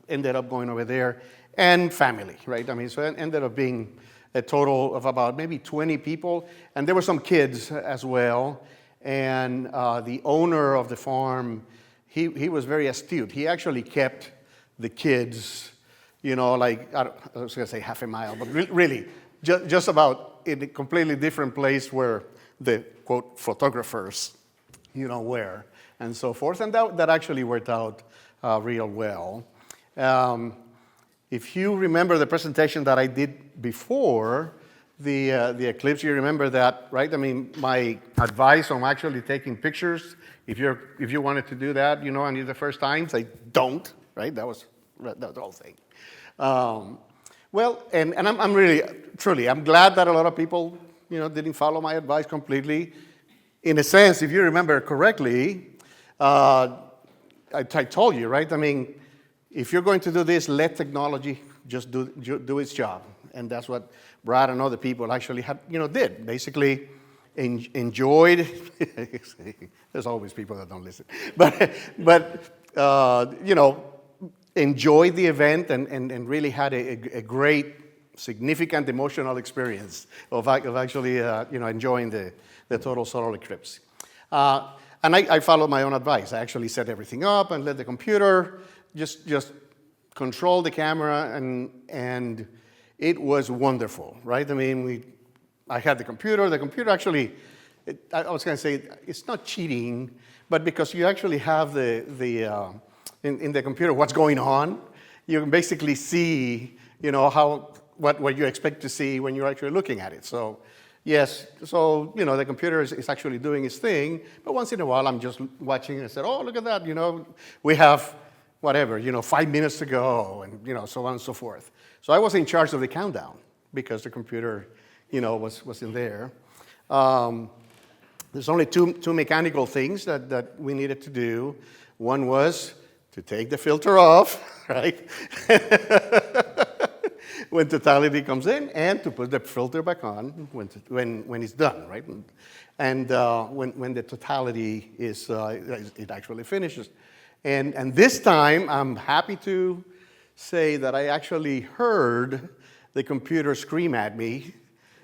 ended up going over there, and family, right? I mean, so it ended up being a total of about maybe 20 people, and there were some kids as well. And the owner of the farm, he was very astute. He actually kept the kids, like, I was going to say half a mile, but really, just about in a completely different place where the, quote, photographers, were, and so forth. And that actually worked out real well. If you remember the presentation that I did before the eclipse, you remember that, right? I mean, my advice on actually taking pictures, if you wanted to do that, and it's the first time, say don't, right? That was the whole thing. Well, and I'm really, truly, I'm glad that a lot of people, didn't follow my advice completely. In a sense, if you remember correctly, I told you, right? I mean, if you're going to do this, let technology just do its job. And that's what Brad and other people actually did. Basically, enjoyed. There's always people that don't listen. But enjoyed the event and really had a great, significant emotional experience of actually, enjoying the total solar eclipse. And I followed my own advice. I actually set everything up and let the computer just control the camera, and it was wonderful, right? I mean, I had the computer. The computer actually, I was going to say, it's not cheating, but because you actually have in the computer what's going on, you can basically see, what you expect to see when you're actually looking at it. So, yes, the computer is actually doing its thing, but once in a while I'm just watching and I said, oh, look at that, we have whatever, 5 minutes to go, and, so on and so forth. So I was in charge of the countdown because the computer, was in there. There's only two mechanical things that we needed to do. One was to take the filter off, right? When totality comes in, and to put the filter back on when it's done, right? And when the totality it actually finishes. And this time, I'm happy to say that I actually heard the computer scream at me,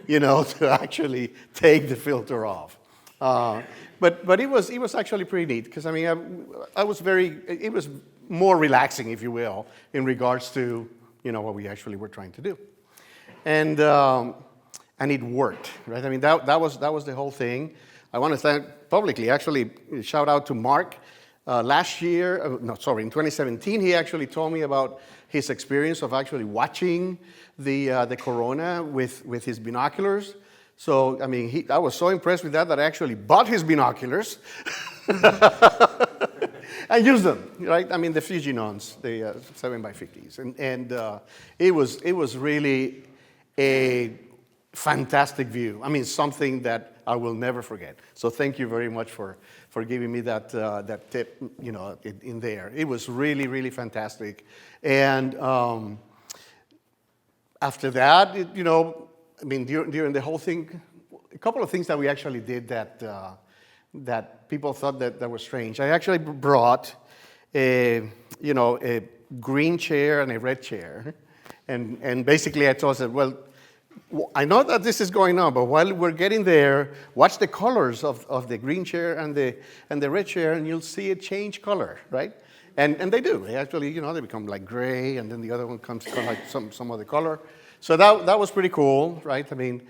to actually take the filter off. But it was actually pretty neat because I mean it was more relaxing, if you will, in regards to what we actually were trying to do, and it worked, right? I mean that was the whole thing. I want to thank publicly, actually, shout out to Mark. Last year, in 2017, he actually told me about his experience of actually watching the corona with his binoculars. So, I mean, I was so impressed with that I actually bought his binoculars and used them, right? I mean, the Fujignons, the 7x50s. And it was really a fantastic view. I mean, something that I will never forget. So thank you very much for giving me that tip, in there. It was really, really fantastic. And after that, I mean, during the whole thing, a couple of things that we actually did that people thought that were strange. I actually brought a green chair and a red chair, and basically I told them, well, I know that this is going on, but while we're getting there, watch the colors of the green chair and the red chair, and you'll see it change color, right? And they do. They actually, they become like gray, and then the other one comes like some other color. So that was pretty cool, right? I mean,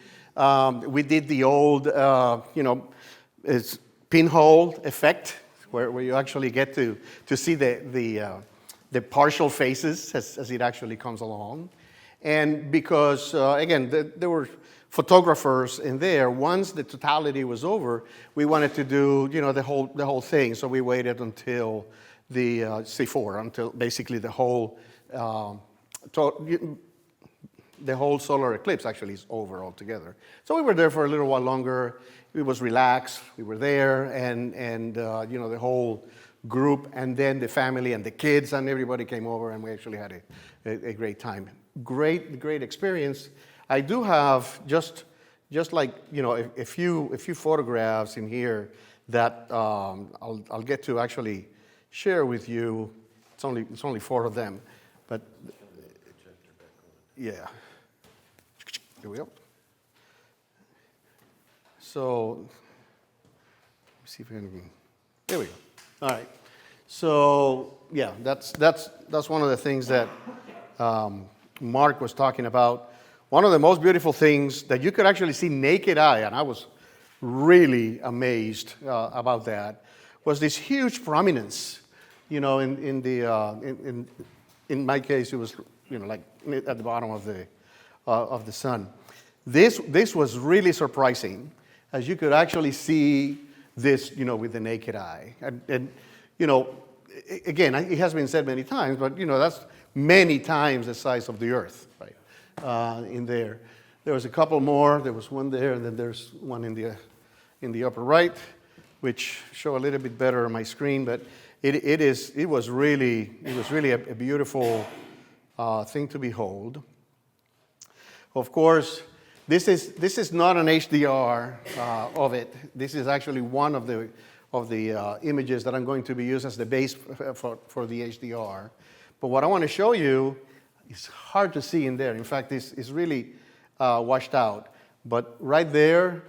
we did the old, it's pinhole effect, where you actually get to see the partial faces as it actually comes along. And because, again, there were photographers in there. Once the totality was over, we wanted to do, the whole thing. So we waited until the C4, until basically the whole solar eclipse actually is over altogether. So we were there for a little while longer. It was relaxed. We were there, and the whole group, and then the family and the kids and everybody came over, and we actually had a great time. Great experience. I do have just like a few photographs in here that I'll get to actually share with you. It's only 4 of them, but yeah. Here we go. So let's see if we can. There we go. All right. So yeah, that's one of the things that Mark was talking about. One of the most beautiful things that you could actually see naked eye, and I was really amazed about that, was this huge prominence. In my case, it was like at the bottom of the sun. This was really surprising, as you could actually see this, with the naked eye. And again, it has been said many times, but that's many times the size of the Earth, right? In there. There was a couple more. There was one there, and then there's one in the upper right, which show a little bit better on my screen. But it was really a beautiful thing to behold. Of course, this is not an HDR of it. This is actually one of the images that I'm going to be used as the base for the HDR. But what I want to show you, it's hard to see in there. In fact, it's really washed out. But right there,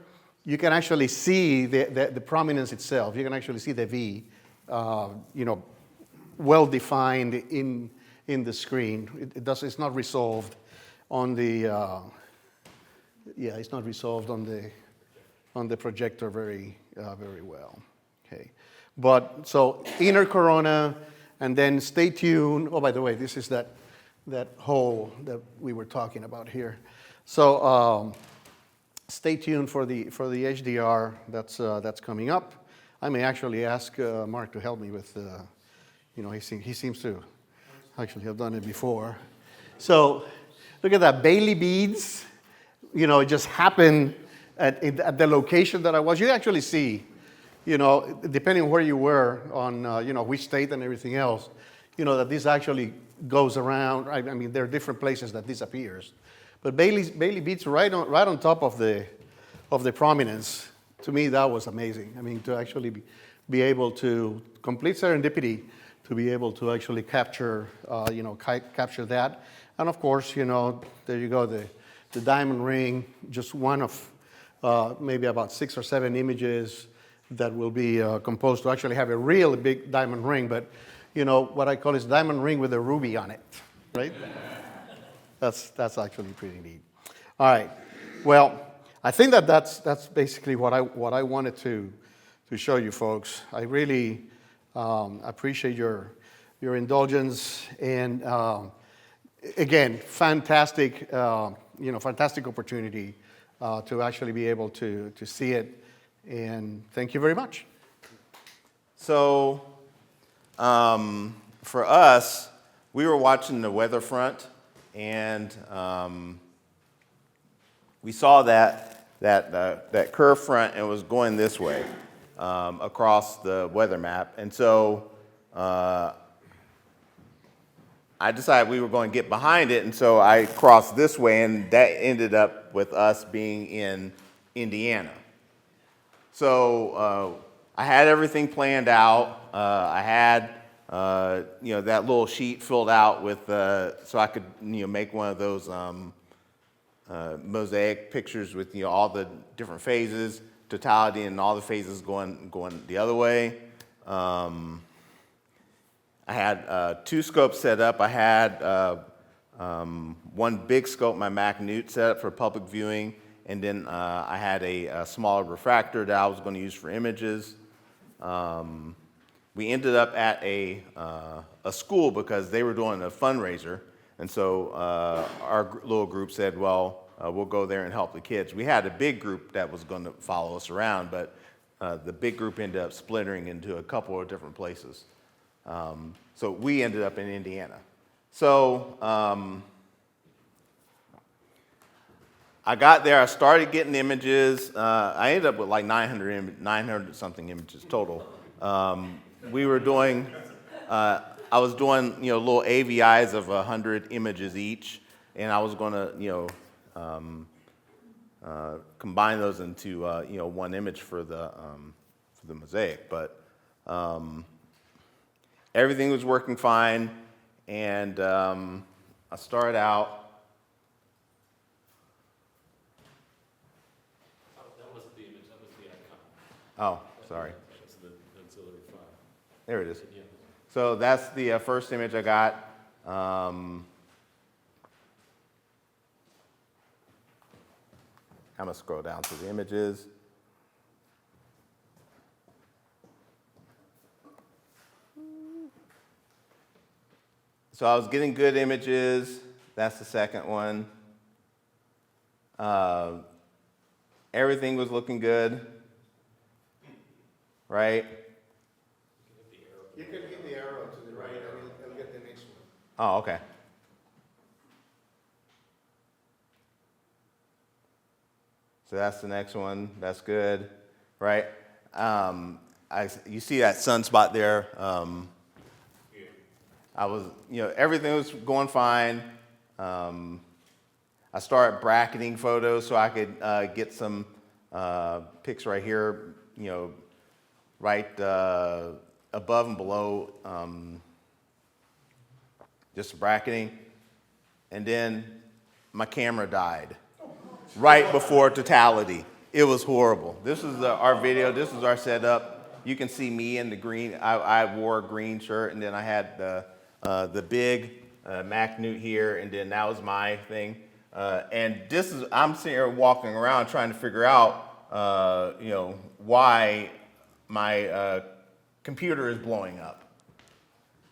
you can actually see the prominence itself. You can actually see the V, well defined in the screen. It's not resolved on the. It's not resolved on the projector very well. Okay, but so inner corona, and then stay tuned. Oh, by the way, this is that hole that we were talking about here. So stay tuned for the HDR that's coming up. I may actually ask Mark to help me with. He seems to actually have done it before. So look at that, Bailey beads. It just happened at the location that I was. You actually see, depending on where you were on, which state and everything else, that this actually goes around. I mean, there are different places that this appears. But Bailey beads right on top of the prominence. To me, that was amazing. I mean, to actually be able to, complete serendipity, to be able to actually capture that. And of course, there you go, the diamond ring, just one of maybe about 6 or 7 images that will be composed to actually have a real big diamond ring, but what I call is diamond ring with a ruby on it, right? That's actually pretty neat. All right, well, I think that's basically what I wanted to show you folks. I really appreciate your indulgence, and again, fantastic opportunity to actually be able to see it, and thank you very much. So for us, we were watching the weather front, and we saw that curve front, and it was going this way across the weather map. And so I decided we were going to get behind it, and so I crossed this way, and that ended up with us being in Indiana. So I had everything planned out. I had that little sheet filled out with so I could make one of those mosaic pictures with all the different phases, totality, and all the phases going the other way. I had 2 scopes set up. I had one big scope, my Mac Newt, set up for public viewing, and then I had a smaller refractor that I was going to use for images. We ended up at a school because they were doing a fundraiser. And so our little group said, well, we'll go there and help the kids. We had a big group that was going to follow us around, but the big group ended up splintering into a couple of different places. So we ended up in Indiana. So I got there, I started getting images. I ended up with like 900 something images total. We were doing, I was doing, little AVIs of 100 images each, and I was going to, combine those into, one image for the mosaic. But everything was working fine, and I started out. Oh, sorry. That's the auxiliary file. There it is. So that's the first image I got. I'm going to scroll down to the images. So I was getting good images. That's the second one. Everything was looking good. Right? You can hit the arrow to the right, and you'll get the next one. Oh, okay. So that's the next one. That's good, right? You see that sunspot there. I was, everything was going fine. I started bracketing photos so I could get some pics right here, right above and below, just bracketing. And then my camera died right before totality. It was horrible. This is our video. This is our setup. You can see me in the green. I wore a green shirt, and then I had the big Mac Newt here, and then that was my thing. And I'm sitting here walking around trying to figure out, why my computer is blowing up.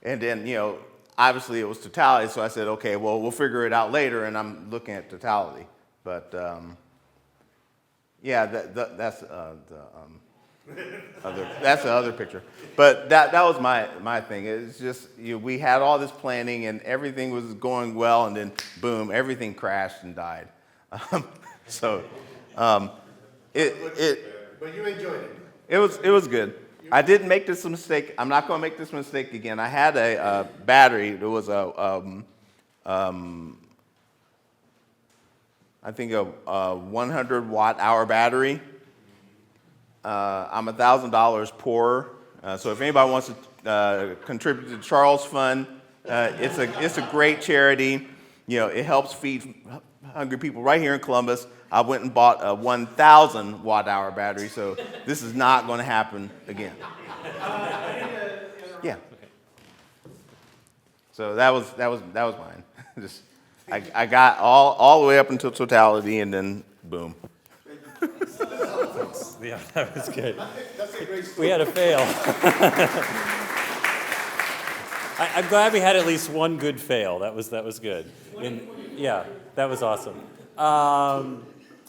And then, obviously it was totality, so I said, okay, well, we'll figure it out later, and I'm looking at totality. But, yeah, that's that's the other picture. But that was my thing. It's just, we had all this planning, and everything was going well, and then, boom, everything crashed and died. But you enjoyed it. It was good. I didn't make this mistake. I'm not going to make this mistake again. I had a battery. It was I think a 100 watt hour battery. I'm $1,000 poorer. So if anybody wants to contribute to the Charles Fund, it's a great charity. It helps feed hungry people right here in Columbus. I went and bought a 1,000 watt hour battery, so this is not going to happen again. Yeah. So that was mine. Just I got all the way up until totality, and then boom. Yeah, that was good. That's a great story. We had a fail. I'm glad we had at least one good fail. That was good. And, yeah, that was awesome.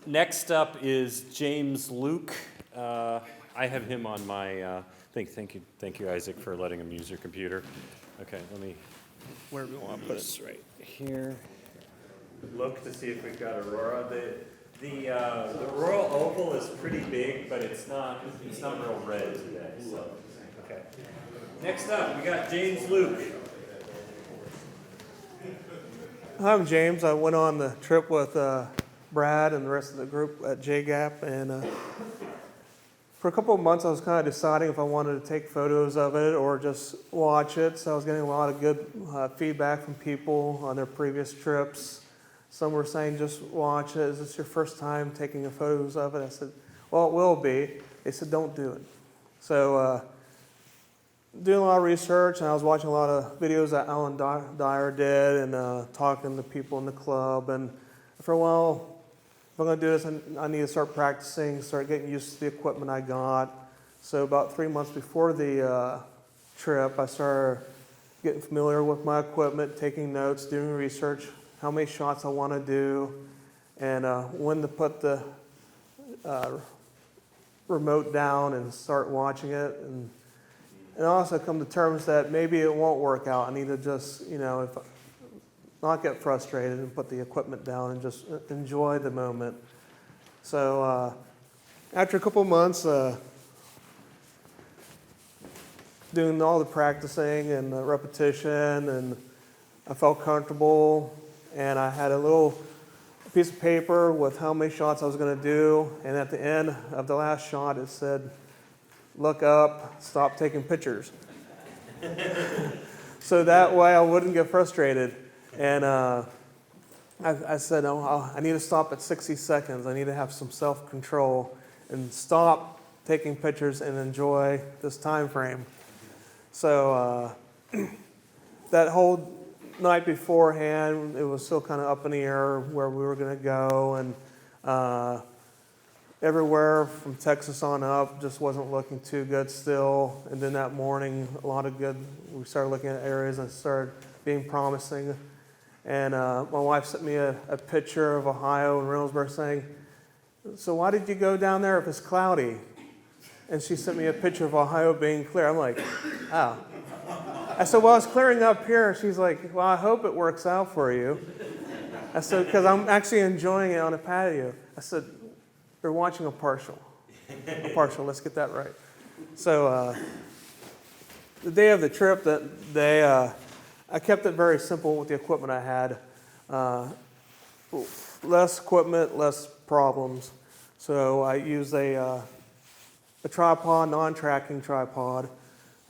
Next up is James Luke. I have him on my thing. Thank you, Isaac, for letting him use your computer. Okay, where do we want to put this? Right here. Look to see if we've got Aurora. The Aurora oval is pretty big, but it's not real red today. So, okay. Next up, we got James Luke. I'm James. I went on the trip with Brad and the rest of the group at JGAP, and for a couple of months I was kind of deciding if I wanted to take photos of it or just watch it. So I was getting a lot of good feedback from people on their previous trips. Some were saying, just watch it. Is this your first time taking photos of it? I said, well, it will be. They said, don't do it. So doing a lot of research, and I was watching a lot of videos that Alan Dyer did, and talking to people in the club. And for a while, if I'm going to do this, I need to start practicing, start getting used to the equipment I got. So about 3 months before the trip, I started getting familiar with my equipment, taking notes, doing research, how many shots I want to do, and when to put the remote down and start watching it, and also come to terms that maybe it won't work out. I need to just, if not get frustrated and put the equipment down and just enjoy the moment. So after a couple of months doing all the practicing and the repetition, and I felt comfortable, and I had a little piece of paper with how many shots I was going to do, and at the end of the last shot it said, "Look up, stop taking pictures." So that way I wouldn't get frustrated. And I said, "Oh, I need to stop at 60 seconds. I need to have some self-control and stop taking pictures and enjoy this time frame." So that whole night beforehand, it was still kind of up in the air where we were going to go, and everywhere from Texas on up just wasn't looking too good still. And then that morning, we started looking at areas that started being promising. And my wife sent me a picture of Ohio and Reynoldsburg saying, "So why did you go down there if it's cloudy?" And she sent me a picture of Ohio being clear. I'm like, oh. I said, "Well, it's clearing up here." She's like, "Well, I hope it works out for you." I said, "Because I'm actually enjoying it on a patio." I said, "You're watching a partial. A partial, let's get that right." So the day of the trip, that day, I kept it very simple with the equipment I had. Less equipment, less problems. So I used a tripod, non-tracking tripod,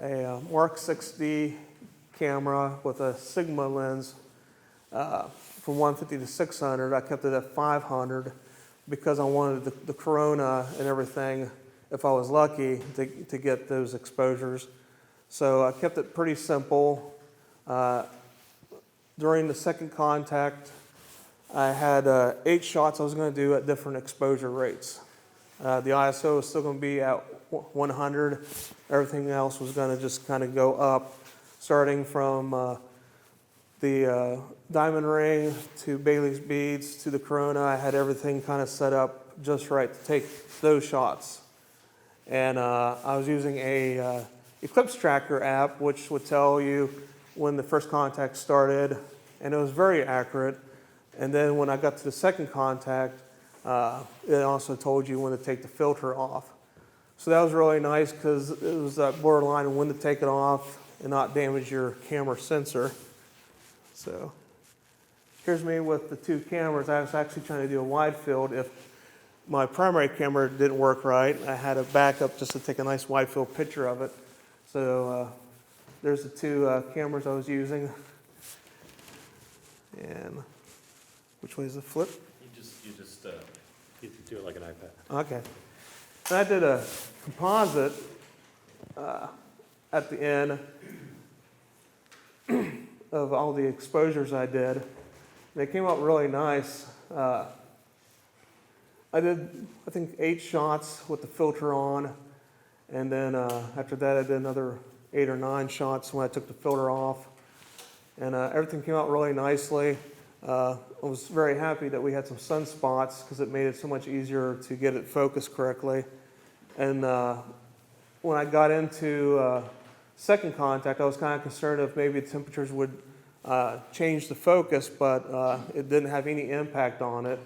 a Mark 6D camera with a Sigma lens from 150 to 600. I kept it at 500 because I wanted the corona and everything, if I was lucky, to get those exposures. So I kept it pretty simple. During the second contact, I had 8 shots I was going to do at different exposure rates. The ISO was still going to be at 100. Everything else was going to just kind of go up, starting from the diamond ring to Bailey's beads to the corona. I had everything kind of set up just right to take those shots. And I was using a Eclipse Tracker app, which would tell you when the first contact started, and it was very accurate. And then when I got to the second contact, it also told you when to take the filter off. So that was really nice because it was that borderline of when to take it off and not damage your camera sensor. So here's me with the 2 cameras. I was actually trying to do a wide field. If my primary camera didn't work right, I had a backup just to take a nice wide field picture of it. So there's the 2 cameras I was using. And which way is the flip? You do it like an iPad. Okay. And I did a composite at the end of all the exposures I did. They came out really nice. I did, I think, 8 shots with the filter on. And then after that, I did another 8 or 9 shots when I took the filter off. And everything came out really nicely. I was very happy that we had some sunspots because it made it so much easier to get it focused correctly. And when I got into second contact, I was kind of concerned if maybe the temperatures would change the focus, but it didn't have any impact on it.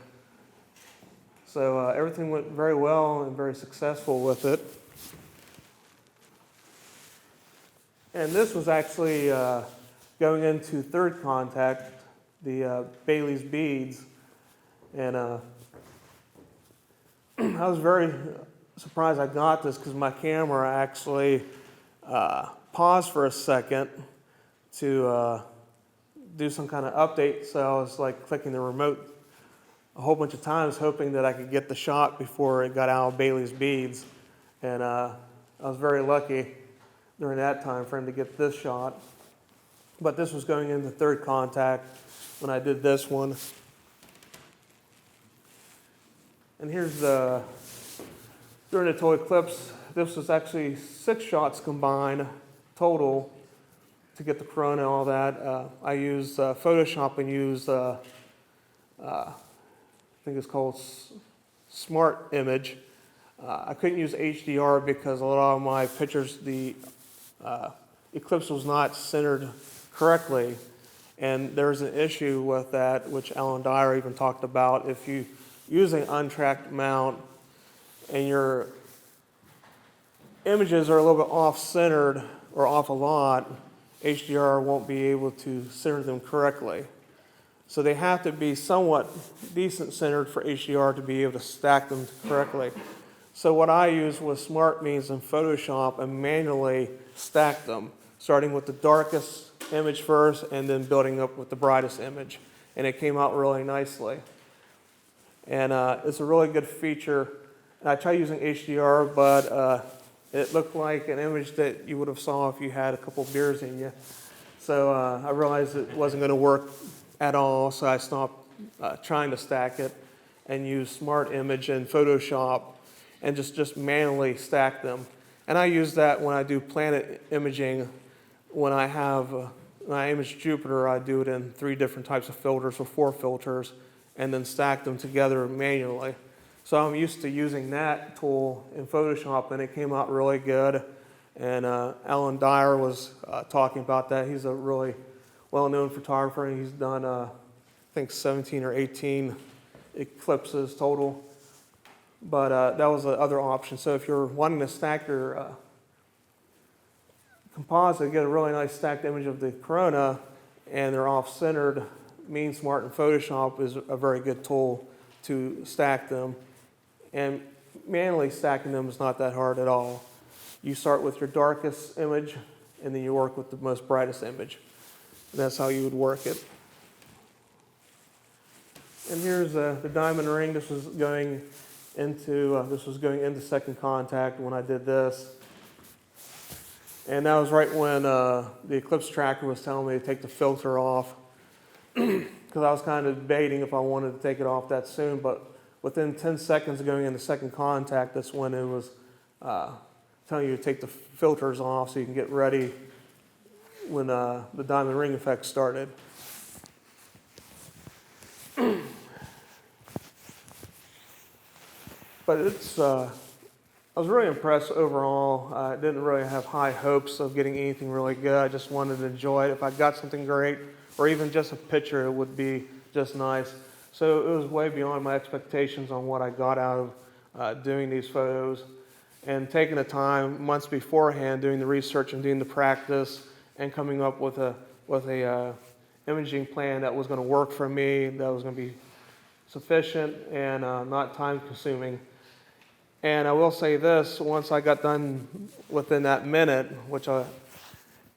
So everything went very well and very successful with it. And this was actually going into third contact, the Bailey's beads. And I was very surprised I got this because my camera actually paused for a second to do some kind of update. So I was like clicking the remote a whole bunch of times hoping that I could get the shot before it got out of Bailey's beads. And I was very lucky during that time frame to get this shot. But this was going into third contact when I did this one. And here's the, during the total eclipse, this was actually 6 shots combined total to get the corona and all that. I used Photoshop and used, I think it's called Smart Image. I couldn't use HDR because a lot of my pictures, the eclipse was not centered correctly. And there's an issue with that, which Alan Dyer even talked about. If you use an untracked mount and your images are a little bit off-centered or off a lot, HDR won't be able to center them correctly. So they have to be somewhat decent centered for HDR to be able to stack them correctly. So what I used was Smart Means in Photoshop and manually stacked them, starting with the darkest image first and then building up with the brightest image. And it came out really nicely. And it's a really good feature. And I tried using HDR, but it looked like an image that you would have saw if you had a couple beers in you. So I realized it wasn't going to work at all, so I stopped trying to stack it and used Smart Image in Photoshop and just manually stack them. And I use that when I do planet imaging. When I image Jupiter, I do it in 3 different types of filters or 4 filters and then stack them together manually. So I'm used to using that tool in Photoshop, and it came out really good. And Alan Dyer was talking about that. He's a really well-known photographer, and he's done, I think, 17 or 18 eclipses total. But that was the other option. So if you're wanting to stack your composite, get a really nice stacked image of the corona, and they're off-centered, Mean Smart in Photoshop is a very good tool to stack them. And manually stacking them is not that hard at all. You start with your darkest image, and then you work with the most brightest image. And that's how you would work it. And here's the diamond ring. This was going into second contact when I did this. And that was right when the eclipse tracker was telling me to take the filter off, because I was kind of debating if I wanted to take it off that soon. But within 10 seconds of going into second contact, that's when it was telling you to take the filters off so you can get ready when the diamond ring effect started. But I was really impressed overall. I didn't really have high hopes of getting anything really good. I just wanted to enjoy it. If I got something great, or even just a picture, it would be just nice. So it was way beyond my expectations on what I got out of doing these photos. And taking the time months beforehand, doing the research and doing the practice, and coming up with a imaging plan that was going to work for me, that was going to be sufficient and not time consuming. And I will say this, once I got done within that minute,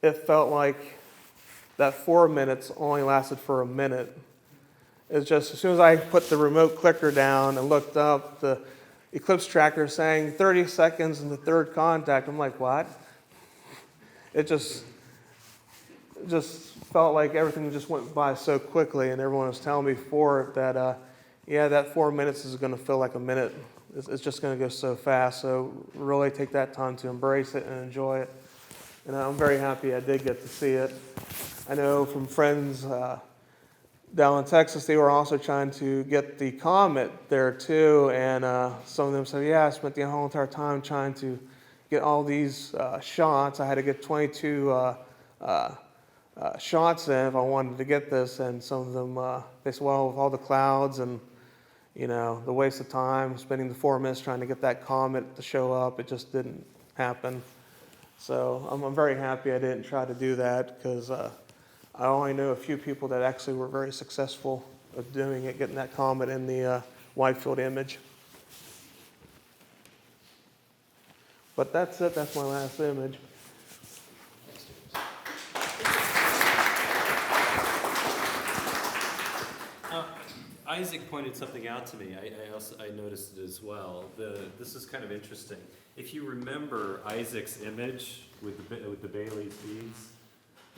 it felt like that 4 minutes only lasted for a minute. It's just as soon as I put the remote clicker down and looked up, the eclipse tracker saying 30 seconds in the third contact. I'm like, what? It just felt like everything just went by so quickly, and everyone was telling me before that, yeah, that 4 minutes is going to feel like a minute. It's just going to go so fast. So really take that time to embrace it and enjoy it. And I'm very happy I did get to see it. I know from friends down in Texas, they were also trying to get the comet there too. And some of them said, yeah, I spent the whole entire time trying to get all these shots. I had to get 22 shots in if I wanted to get this. And some of them, they said, well, with all the clouds and the waste of time, spending the 4 minutes trying to get that comet to show up, it just didn't happen. So I'm very happy I didn't try to do that, because I only know a few people that actually were very successful at doing it, getting that comet in the wide field image. But that's it. That's my last image. Isaac pointed something out to me. I noticed it as well. This is kind of interesting. If you remember Isaac's image with the Bailey's beads,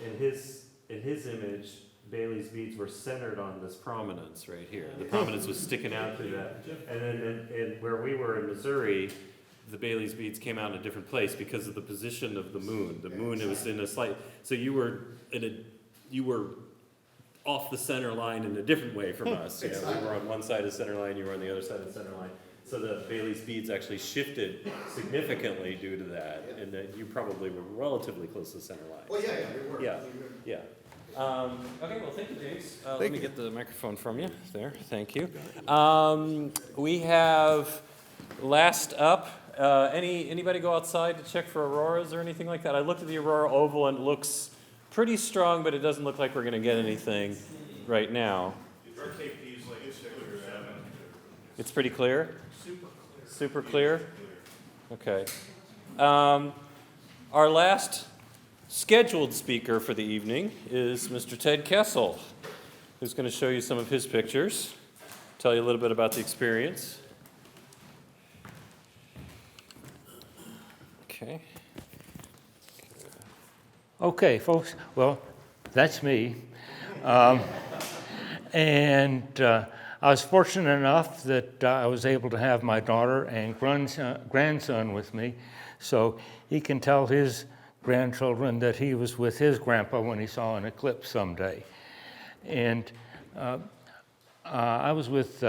in his image, Bailey's beads were centered on this prominence right here. The prominence was sticking out through that. And then where we were in Missouri, the Bailey's beads came out in a different place because of the position of the moon. The moon, it was in a slight, so you were off the center line in a different way from us. You know, we were on one side of the center line, you were on the other side of the center line. So the Bailey's beads actually shifted significantly due to that, and that you probably were relatively close to the center line. Well, yeah, we were. Yeah. Okay, well, thank you, James. Let me get the microphone from you. There, thank you. We have last up. Anybody go outside to check for auroras or anything like that? I looked at the aurora oval and it looks pretty strong, but it doesn't look like we're going to get anything right now. It's pretty clear? Super clear? Okay. Our last scheduled speaker for the evening is Mr. Ted Kessel, who's going to show you some of his pictures, tell you a little bit about the experience. Okay. Okay, folks. Well, that's me. I was fortunate enough that I was able to have my daughter and grandson with me, so he can tell his grandchildren that he was with his grandpa when he saw an eclipse someday. And I was with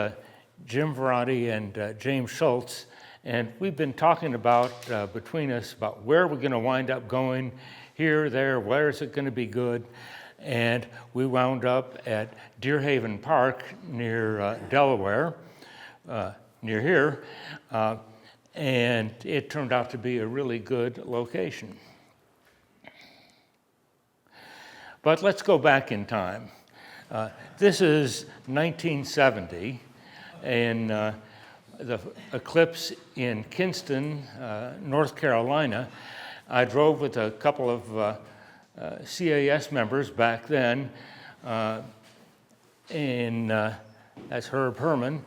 Jim Verratti and James Schultz, and we've been talking about, between us, about where we're going to wind up going, here, there, where is it going to be good. And we wound up at Deer Haven Park near Delaware, near here, and it turned out to be a really good location. But let's go back in time. This is 1970, and the eclipse in Kinston, North Carolina. I drove with a couple of CAS members back then, and that's Herb Herman.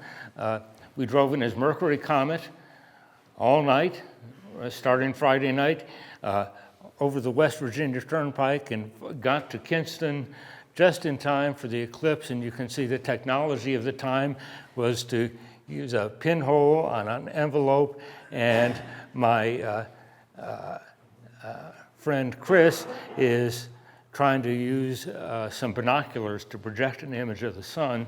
We drove in his Mercury Comet all night, starting Friday night, over the West Virginia Turnpike, and got to Kinston just in time for the eclipse. And you can see the technology of the time was to use a pinhole on an envelope, and my friend Chris is trying to use some binoculars to project an image of the sun.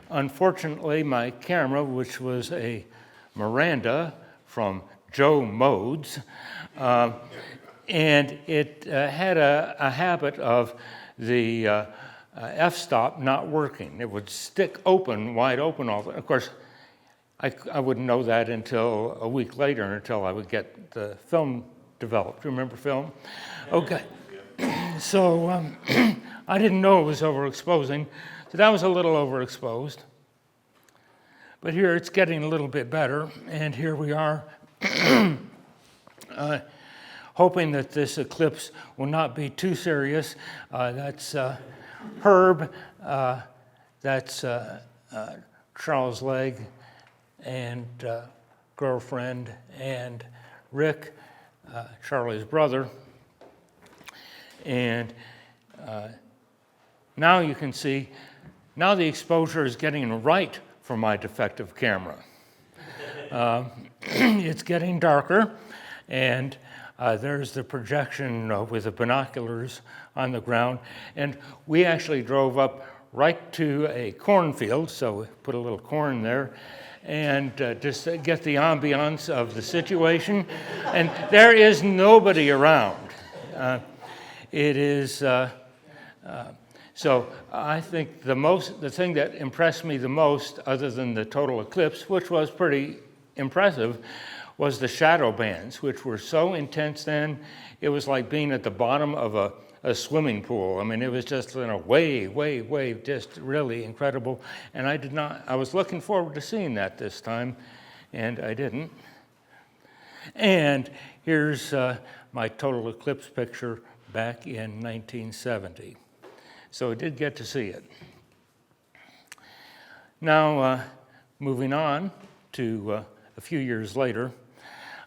Unfortunately, my camera, which was a Miranda from Joe Modes, and it had a habit of the f-stop not working. It would stick open, wide open all the time. Of course, I wouldn't know that until a week later, until I would get the film developed. Remember film? Okay. So I didn't know it was overexposing. So that was a little overexposed. But here it's getting a little bit better. And here we are hoping that this eclipse will not be too serious. That's Herb. That's Charles Legg and girlfriend, and Rick, Charlie's brother. And now you can see, now the exposure is getting right for my defective camera. It's getting darker, and there's the projection with the binoculars on the ground. And we actually drove up right to a cornfield, so we put a little corn there, and just get the ambiance of the situation. And there is nobody around. It is, so I think the thing that impressed me the most, other than the total eclipse, which was pretty impressive, was the shadow bands, which were so intense then. It was like being at the bottom of a swimming pool. I mean, it was just wave, just really incredible. And I was looking forward to seeing that this time, and I didn't. And here's my total eclipse picture back in 1970. So I did get to see it. Now, moving on to a few years later,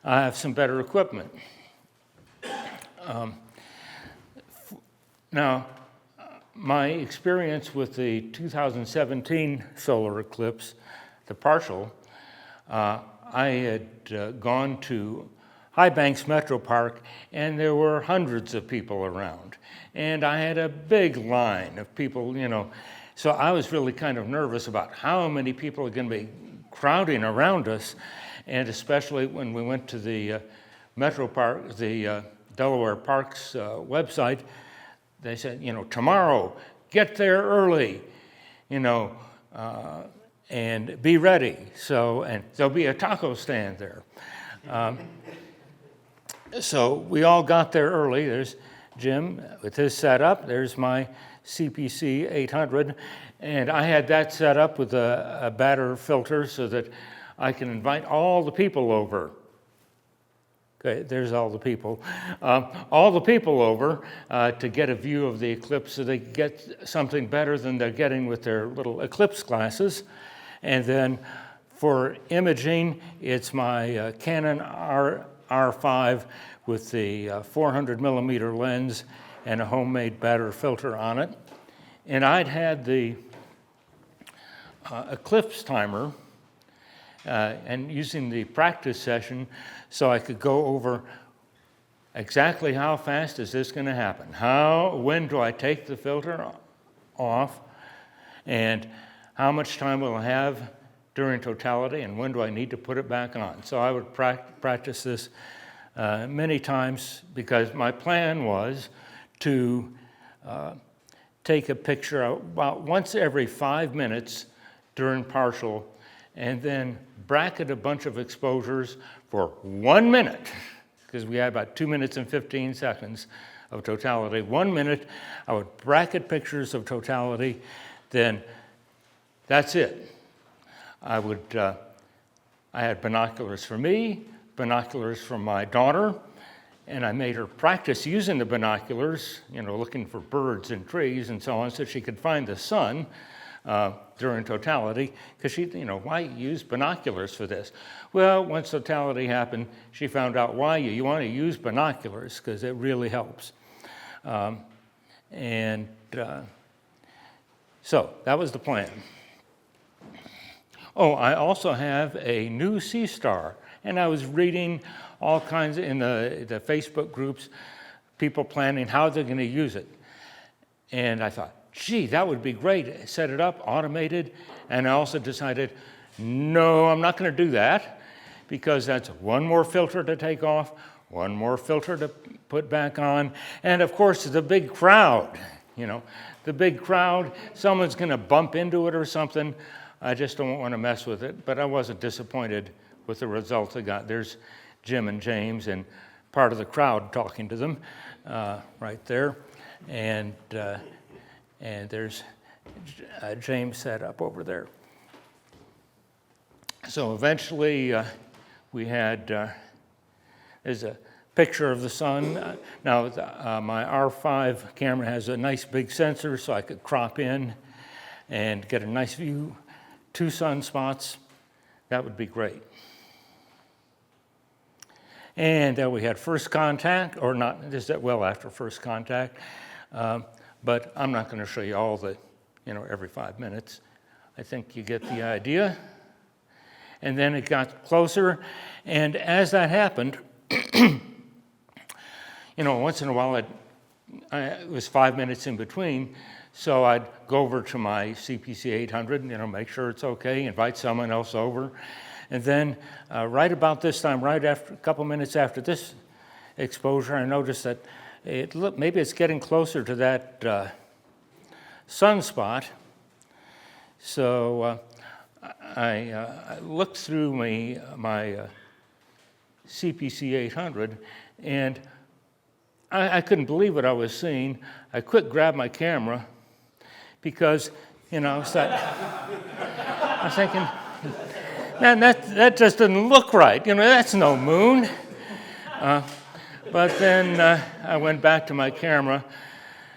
I have some better equipment. Now, my experience with the 2017 solar eclipse, the partial, I had gone to High Banks Metro Park, and there were hundreds of people around. And I had a big line of people, So I was really kind of nervous about how many people are going to be crowding around us, and especially when we went to the Metro Park, the Delaware Parks website, they said, tomorrow, get there early, and be ready. So, and there'll be a taco stand there. So we all got there early. There's Jim with his setup. There's my CPC 800. And I had that set up with a batter filter so that I can invite all the people over. Okay, there's all the people. All the people over to get a view of the eclipse so they get something better than they're getting with their little eclipse glasses. And then for imaging, it's my Canon R5 with the 400 millimeter lens and a homemade batter filter on it. And I'd had the eclipse timer and using the practice session so I could go over exactly how fast is this going to happen? When do I take the filter off? And how much time will I have during totality, and when do I need to put it back on? So I would practice this many times because my plan was to take a picture about once every 5 minutes during partial, and then bracket a bunch of exposures for 1 minute, because we had about 2 minutes and 15 seconds of totality. 1 minute, I would bracket pictures of totality, then that's it. I had binoculars for me, binoculars for my daughter, and I made her practice using the binoculars, looking for birds and trees and so on, so she could find the sun during totality, because she, why use binoculars for this? Well, once totality happened, she found out why you want to use binoculars, because it really helps. So that was the plan. Oh, I also have a new sea star, and I was reading all kinds in the Facebook groups, people planning how they're going to use it. And I thought, gee, that would be great. Set it up, automated, and I also decided, no, I'm not going to do that, because that's one more filter to take off, one more filter to put back on, and of course the big crowd, the big crowd, someone's going to bump into it or something. I just don't want to mess with it, but I wasn't disappointed with the results I got. There's Jim and James and part of the crowd talking to them right there, and there's James set up over there. So eventually we had, there's a picture of the sun. Now my R5 camera has a nice big sensor, so I could crop in and get a nice view. 2 sunspots, that would be great. And then we had first contact, or not, this is well after first contact, but I'm not going to show you all the, every 5 minutes. I think you get the idea. And then it got closer, and as that happened, once in a while it was 5 minutes in between, so I'd go over to my CPC 800, make sure it's okay, invite someone else over. And then right about this time, right after a couple minutes after this exposure, I noticed that maybe it's getting closer to that sunspot. So I looked through my CPC 800, and I couldn't believe what I was seeing. I quick grabbed my camera because, I was thinking, man, that just doesn't look right. That's no moon. But then I went back to my camera,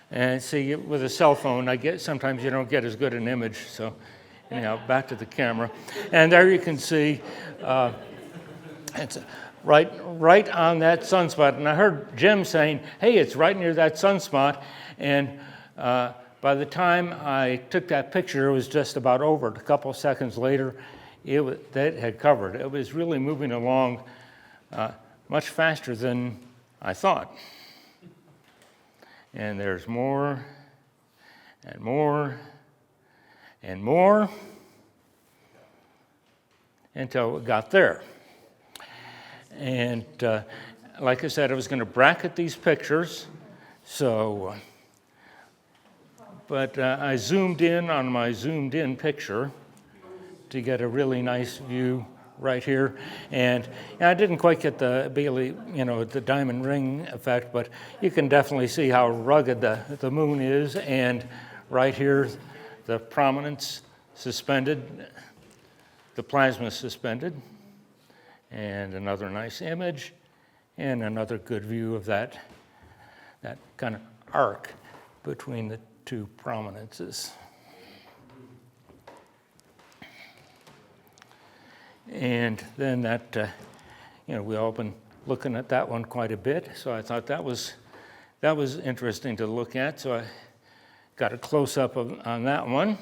and see, with a cell phone, sometimes you don't get as good an image. So, back to the camera, and there you can see it's right on that sunspot. And I heard Jim saying, "Hey, it's right near that sunspot," and by the time I took that picture, it was just about over. A couple seconds later, that had covered. It was really moving along much faster than I thought. And there's more and more and more until it got there. And like I said, I was going to bracket these pictures, so, but I zoomed in on my zoomed in picture to get a really nice view right here. And I didn't quite get the Bailey, the diamond ring effect, but you can definitely see how rugged the moon is. And right here, the prominence suspended, the plasma suspended. And another nice image, and another good view of that kind of arc between the two prominences. And then that, we all been looking at that one quite a bit, so I thought that was interesting to look at, so I got a close-up on that one.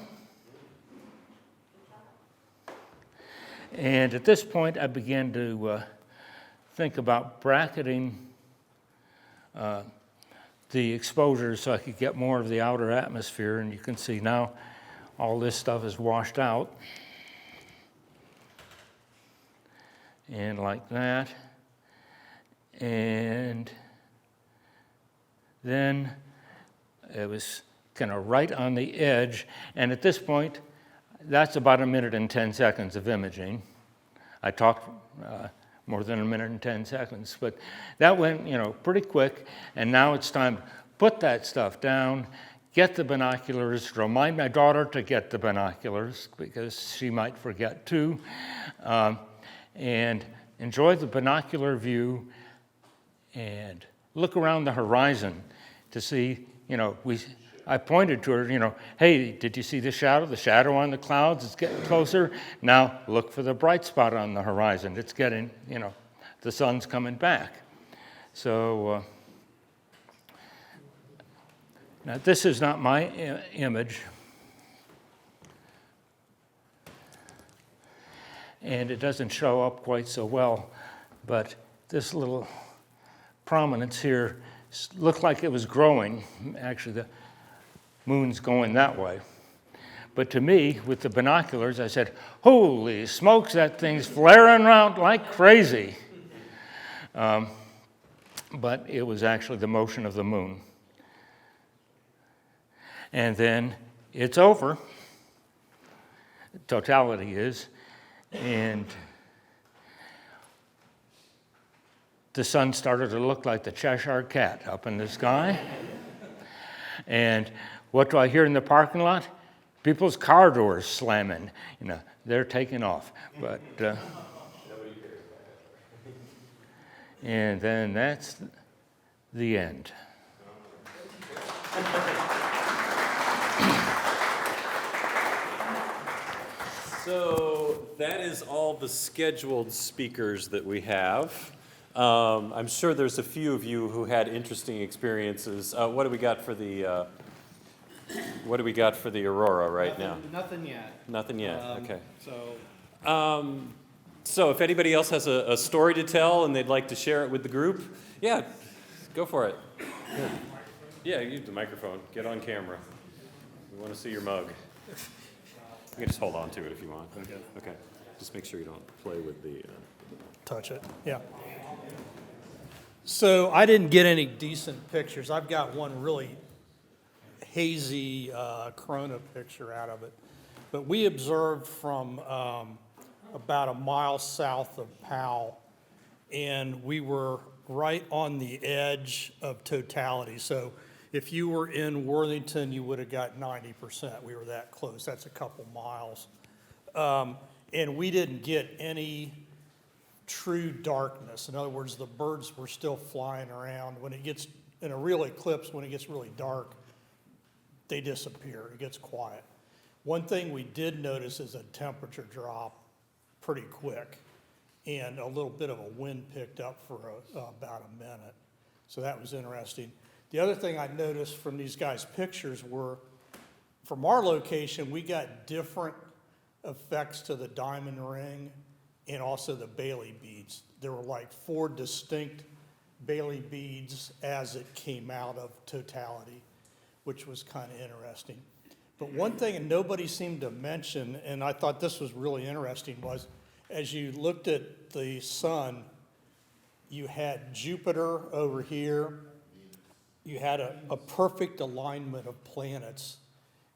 And at this point, I began to think about bracketing the exposure so I could get more of the outer atmosphere. And you can see now all this stuff is washed out. And like that. And then it was kind of right on the edge. And at this point, that's about 1 minute and 10 seconds of imaging. I talked more than 1 minute and 10 seconds, but that went, pretty quick. And now it's time to put that stuff down, get the binoculars, remind my daughter to get the binoculars because she might forget too, and enjoy the binocular view and look around the horizon to see, I pointed to her, hey, did you see the shadow? The shadow on the clouds is getting closer. Now look for the bright spot on the horizon. It's getting, the sun's coming back. So now this is not my image. And it doesn't show up quite so well, but this little prominence here looked like it was growing. Actually, the moon's going that way. But to me, with the binoculars, I said, holy smokes, that thing's flaring around like crazy. But it was actually the motion of the moon. And then it's over. Totality is. And the sun started to look like the Cheshire Cat up in the sky. And what do I hear in the parking lot? People's car doors slamming. They're taking off. But and then that's the end. So that is all the scheduled speakers that we have. I'm sure there's a few of you who had interesting experiences. What do we got for the Aurora right now? Nothing yet. Nothing yet. Okay. So if anybody else has a story to tell and they'd like to share it with the group, yeah, go for it. Yeah, use the microphone. Get on camera. We want to see your mug. You can just hold on to it if you want. Okay. Just make sure you don't play with the... Touch it, yeah. So I didn't get any decent pictures. I've got one really hazy corona picture out of it. But we observed from about a mile south of Powell, and we were right on the edge of totality. So if you were in Worthington, you would have got 90%. We were that close. That's a couple miles. And we didn't get any true darkness. In other words, the birds were still flying around. When it gets, in a real eclipse, when it gets really dark, they disappear. It gets quiet. One thing we did notice is a temperature drop pretty quick, and a little bit of a wind picked up for about a minute. So that was interesting. The other thing I noticed from these guys' pictures were, from our location, we got different effects to the diamond ring and also the Bailey beads. There were like 4 distinct Bailey beads as it came out of totality, which was kind of interesting. But one thing that nobody seemed to mention, and I thought this was really interesting, was as you looked at the sun, you had Jupiter over here, you had a perfect alignment of planets,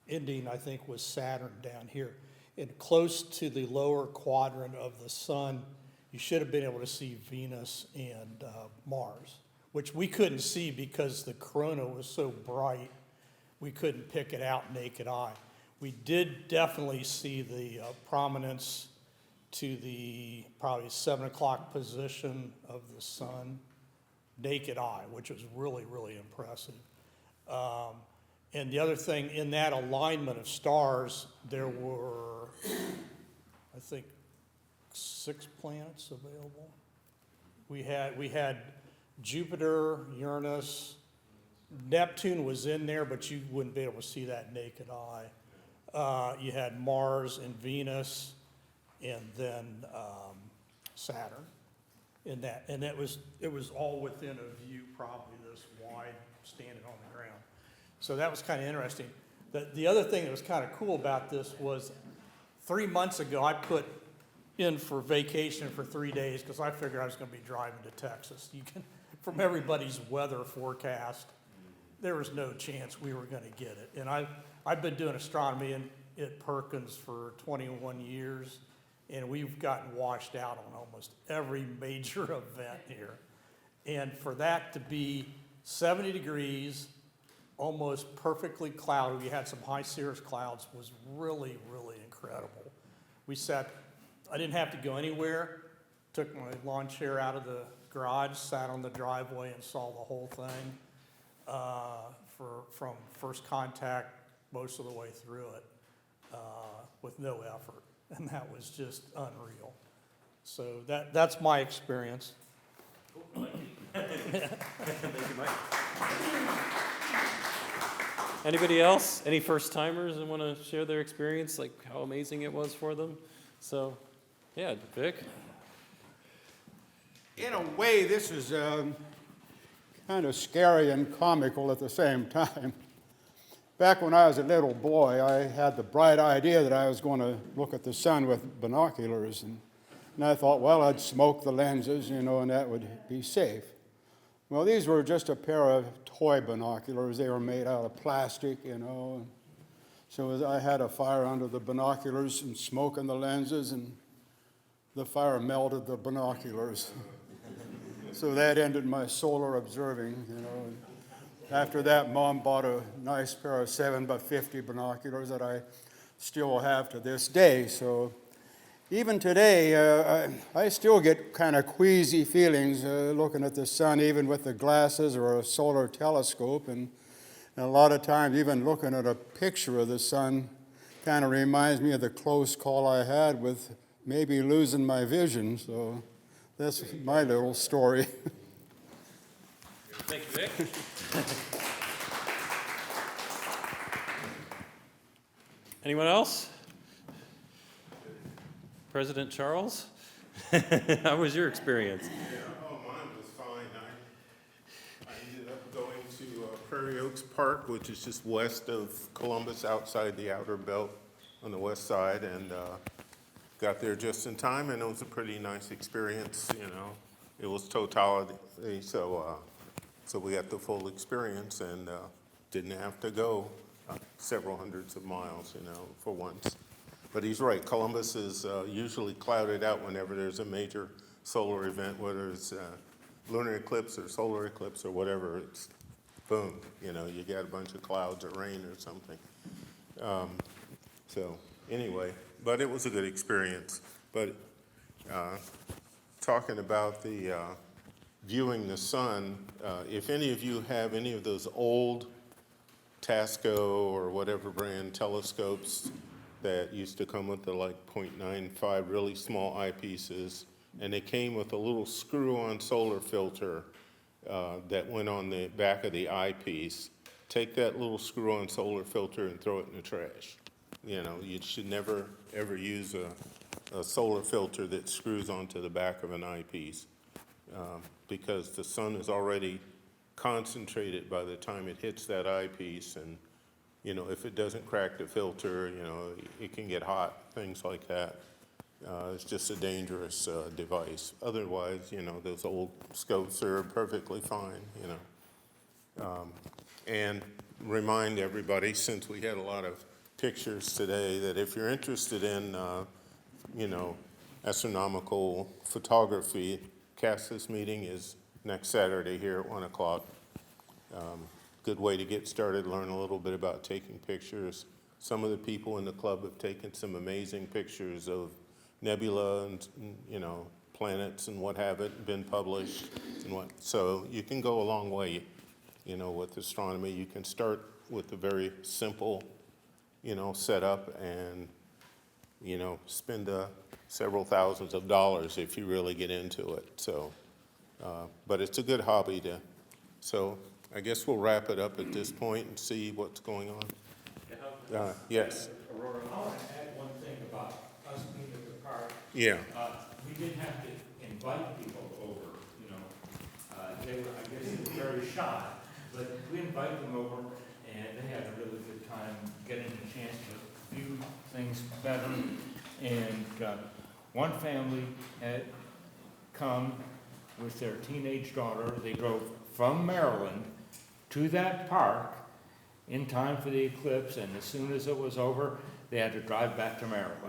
ending, I think, with Saturn down here. And close to the lower quadrant of the sun, you should have been able to see Venus and Mars, which we couldn't see because the corona was so bright, we couldn't pick it out naked eye. We did definitely see the prominence to the probably 7 o'clock position of the sun, naked eye, which was really, really impressive. And the other thing, in that alignment of stars, there were, I think, 6 planets available. We had Jupiter, Uranus, Neptune was in there, but you wouldn't be able to see that naked eye. You had Mars and Venus, and then Saturn in that. And it was all within a view, probably this wide, standing on the ground. So that was kind of interesting. The other thing that was kind of cool about this was 3 months ago, I put in for vacation for 3 days because I figured I was going to be driving to Texas. You can, from everybody's weather forecast, there was no chance we were going to get it. And I've been doing astronomy at Perkins for 21 years, and we've gotten washed out on almost every major event here. And for that to be 70 degrees, almost perfectly cloudy, we had some high cirrus clouds, was really, really incredible. I didn't have to go anywhere, took my lawn chair out of the garage, sat on the driveway and saw the whole thing from first contact most of the way through it with no effort. And that was just unreal. So that's my experience. Thank you, Mike. Anybody else? Any first-timers that want to share their experience, like how amazing it was for them? So, yeah, Vic? In a way, this is kind of scary and comical at the same time. Back when I was a little boy, I had the bright idea that I was going to look at the sun with binoculars, and I thought, well, I'd smoke the lenses, and that would be safe. Well, these were just a pair of toy binoculars. They were made out of plastic, So I had a fire under the binoculars and smoke in the lenses, and the fire melted the binoculars. So that ended my solar observing, After that, Mom bought a nice pair of 7x50 binoculars that I still have to this day. So even today, I still get kind of queasy feelings looking at the sun, even with the glasses or a solar telescope. And a lot of times, even looking at a picture of the sun kind of reminds me of the close call I had with maybe losing my vision. So that's my little story. Thank you, Vic. Anyone else? President Charles? How was your experience? Oh, mine was fine. I ended up going to Prairie Oaks Park, which is just west of Columbus, outside the outer belt on the west side, and got there just in time, and it was a pretty nice experience, It was totality, so we got the full experience and didn't have to go several hundreds of miles, for once. But he's right, Columbus is usually clouded out whenever there's a major solar event, whether it's lunar eclipse or solar eclipse or whatever, it's boom, you got a bunch of clouds or rain or something. So anyway, but it was a good experience. But talking about the viewing the sun, if any of you have any of those old Tasco or whatever brand telescopes that used to come with the like 0.95 really small eyepieces, and they came with a little screw-on solar filter that went on the back of the eyepiece. Take that little screw-on solar filter and throw it in the trash. You know, you should never, ever use a solar filter that screws onto the back of an eyepiece, because the sun is already concentrated by the time it hits that eyepiece, and, you know, if it doesn't crack the filter, you know, it can get hot, things like that. It's just a dangerous device. Otherwise, you know, those old scopes are perfectly fine, you know. And remind everybody, since we had a lot of pictures today, that if you're interested in, you know, astronomical photography, CASIS meeting is next Saturday here at 1 o'clock. Good way to get started, learn a little bit about taking pictures. Some of the people in the club have taken some amazing pictures of nebula and, you know, planets and what have it, been published and what. So you can go a long way, you know, with astronomy. You can start with a very simple, you know, setup and, you know, spend several thousands of dollars if you really get into it. So, but it's a good hobby to, so I guess we'll wrap it up at this point and see what's going on. Yes. Aurora, I want to add one thing about us being at the park. Yeah. We didn't have to invite people over, you know. They were, I guess, very shy, but we invited them over, and they had a really good time getting a chance to view things better. And one family had come with their teenage daughter. They drove from Maryland to that park in time for the eclipse, and as soon as it was over, they had to drive back to Maryland.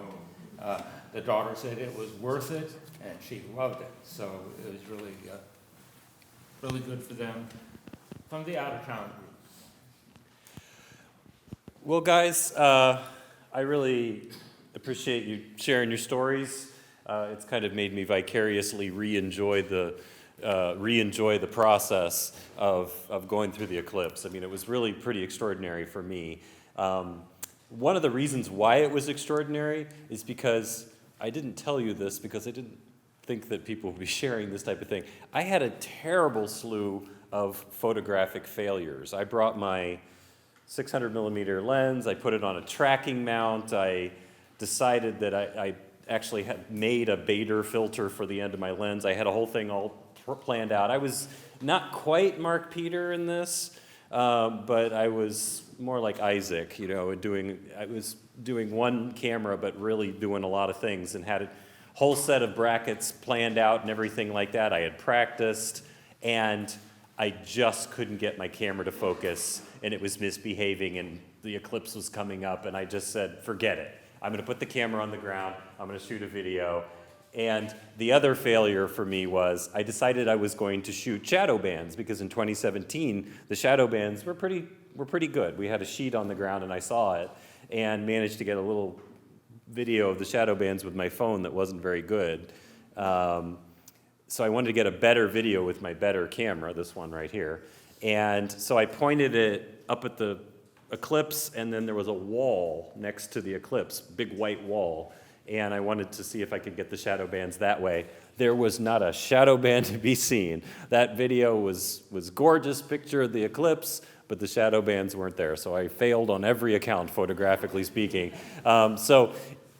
The daughter said it was worth it, and she loved it. So it was really, really good for them from the out-of-town group. Well, guys, I really appreciate you sharing your stories. It's kind of made me vicariously re-enjoy the process of going through the eclipse. I mean, it was really pretty extraordinary for me. One of the reasons why it was extraordinary is because I didn't tell you this because I didn't think that people would be sharing this type of thing. I had a terrible slew of photographic failures. I brought my 600 millimeter lens, I put it on a tracking mount, I decided that I actually had made a Bader filter for the end of my lens. I had a whole thing all planned out. I was not quite Mark Peter in this, but I was more like Isaac, you know, I was doing one camera, but really doing a lot of things, and had a whole set of brackets planned out and everything like that. I had practiced, and I just couldn't get my camera to focus, and it was misbehaving, and the eclipse was coming up, and I just said, forget it. I'm going to put the camera on the ground. I'm going to shoot a video. And the other failure for me was I decided I was going to shoot shadow bands, because in 2017, the shadow bands were pretty good. We had a sheet on the ground, and I saw it, and managed to get a little video of the shadow bands with my phone that wasn't very good. So I wanted to get a better video with my better camera, this one right here. And so I pointed it up at the eclipse, and then there was a wall next to the eclipse, big white wall. And I wanted to see if I could get the shadow bands that way. There was not a shadow band to be seen. That video was gorgeous picture of the eclipse, but the shadow bands weren't there. So I failed on every account, photographically speaking. So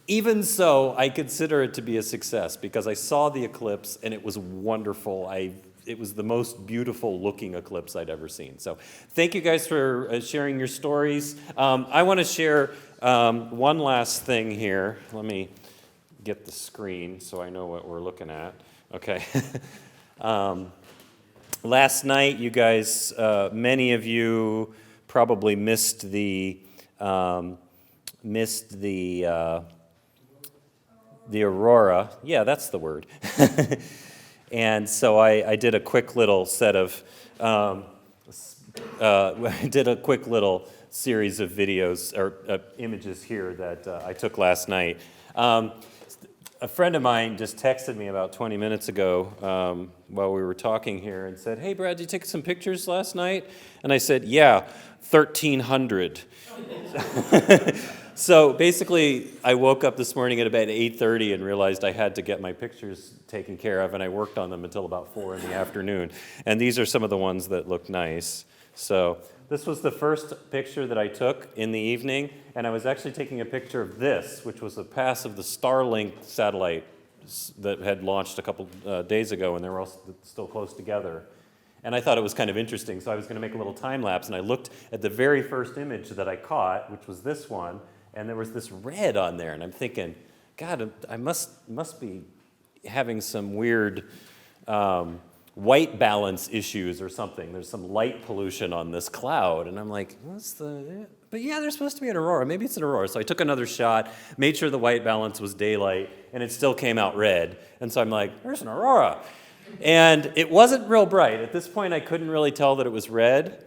even so, I consider it to be a success, because I saw the eclipse and it was wonderful. It was the most beautiful looking eclipse I'd ever seen. So thank you guys for sharing your stories. I want to share one last thing here. Let me get the screen so I know what we're looking at. Okay. Last night, you guys, many of you probably missed the Aurora. Yeah, that's the word. And so I did a quick little set of, I did a quick little series of videos or images here that I took last night. A friend of mine just texted me about 20 minutes ago while we were talking here and said, "Hey, Brad, did you take some pictures last night?" And I said, "Yeah, 1,300. So basically, I woke up this morning at about 8:30 and realized I had to get my pictures taken care of, and I worked on them until about 4 in the afternoon. And these are some of the ones that look nice. So this was the first picture that I took in the evening, and I was actually taking a picture of this, which was a pass of the Starlink satellite that had launched a couple days ago, and they were all still close together. And I thought it was kind of interesting, so I was going to make a little time lapse, and I looked at the very first image that I caught, which was this one, and there was this red on there, and I'm thinking, God, I must be having some weird white balance issues or something. There's some light pollution on this cloud, and I'm like, but yeah, there's supposed to be an aurora. Maybe it's an aurora. So I took another shot, made sure the white balance was daylight, and it still came out red. And so I'm like, there's an aurora. And it wasn't real bright. At this point, I couldn't really tell that it was red,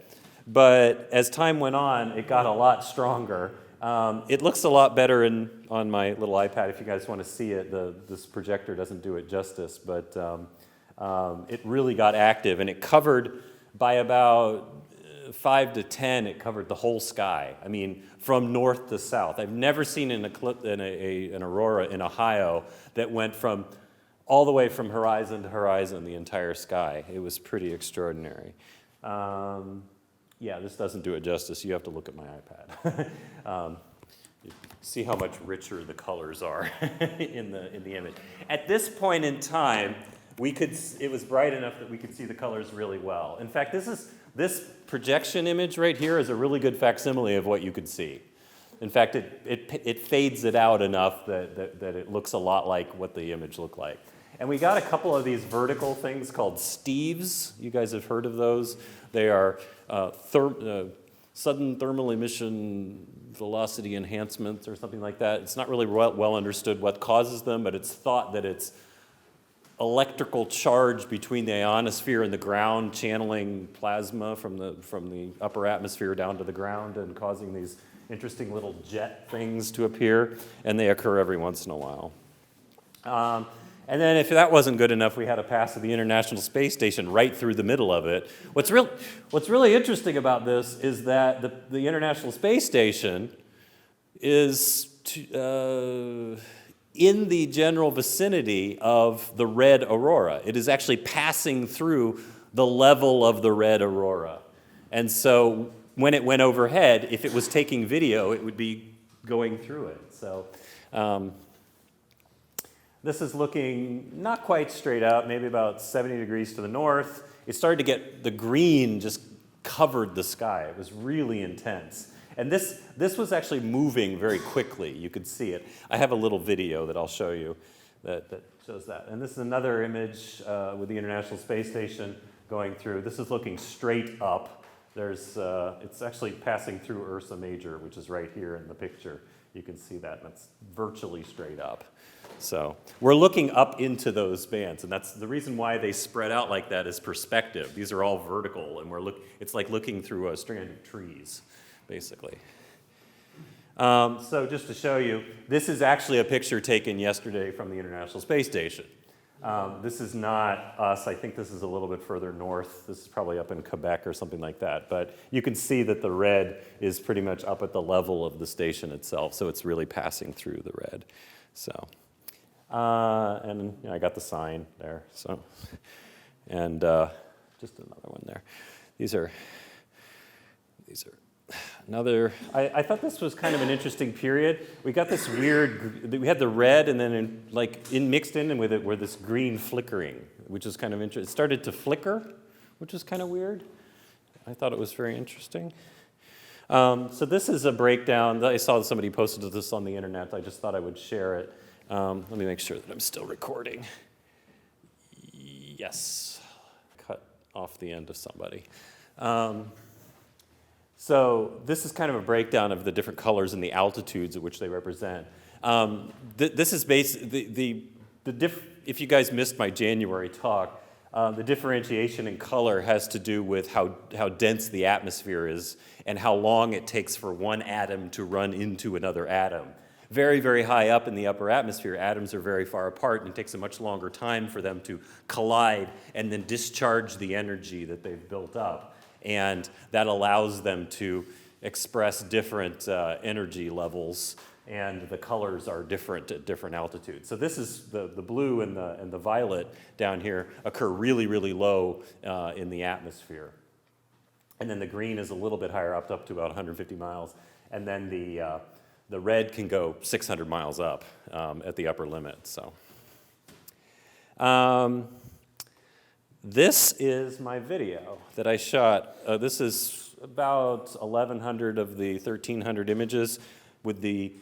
but as time went on, it got a lot stronger. It looks a lot better on my little iPad if you guys want to see it. This projector doesn't do it justice, but it really got active, and it covered by about 5 to 10, it covered the whole sky. I mean, from north to south. I've never seen an aurora in Ohio that went from all the way from horizon to horizon, the entire sky. It was pretty extraordinary. Yeah, this doesn't do it justice. You have to look at my iPad. See how much richer the colors are in the image. At this point in time, it was bright enough that we could see the colors really well. In fact, this projection image right here is a really good facsimile of what you could see. In fact, it fades it out enough that it looks a lot like what the image looked like. And we got a couple of these vertical things called Steves. You guys have heard of those. They are sudden thermal emission velocity enhancements or something like that. It's not really well understood what causes them, but it's thought that it's electrical charge between the ionosphere and the ground channeling plasma from the upper atmosphere down to the ground and causing these interesting little jet things to appear, and they occur every once in a while. And then if that wasn't good enough, we had a pass of the International Space Station right through the middle of it. What's really interesting about this is that the International Space Station is in the general vicinity of the red aurora. It is actually passing through the level of the red aurora. And so when it went overhead, if it was taking video, it would be going through it. So this is looking not quite straight up, maybe about 70 degrees to the north. It started to get, the green just covered the sky. It was really intense. And this was actually moving very quickly. You could see it. I have a little video that I'll show you that shows that. And this is another image with the International Space Station going through. This is looking straight up. It's actually passing through Ursa Major, which is right here in the picture. You can see that, and that's virtually straight up. So we're looking up into those bands, and that's the reason why they spread out like that is perspective. These are all vertical, and it's like looking through a strand of trees, basically. So just to show you, this is actually a picture taken yesterday from the International Space Station. This is not us. I think this is a little bit further north. This is probably up in Quebec or something like that. But you can see that the red is pretty much up at the level of the station itself, so it's really passing through the red. So, and I got the sign there. So, and just another one there. These are another. I thought this was kind of an interesting period. We got this weird. We had the red, and then mixed in with it were this green flickering, which is kind of interesting. It started to flicker, which is kind of weird. I thought it was very interesting. So this is a breakdown. I saw somebody posted this on the internet. I just thought I would share it. Let me make sure that I'm still recording. Yes. Cut off the end of somebody. So this is kind of a breakdown of the different colors and the altitudes at which they represent. This is if you guys missed my January talk, the differentiation in color has to do with how dense the atmosphere is and how long it takes for one atom to run into another atom. Very, very high up in the upper atmosphere, atoms are very far apart, and it takes a much longer time for them to collide and then discharge the energy that they've built up. And that allows them to express different energy levels, and the colors are different at different altitudes. So this is the blue and the violet down here occur really, really low in the atmosphere. And then the green is a little bit higher up to about 150 miles. And then the red can go 600 miles up at the upper limit. So, this is my video that I shot. This is about 1,100 of the 1,300 images with the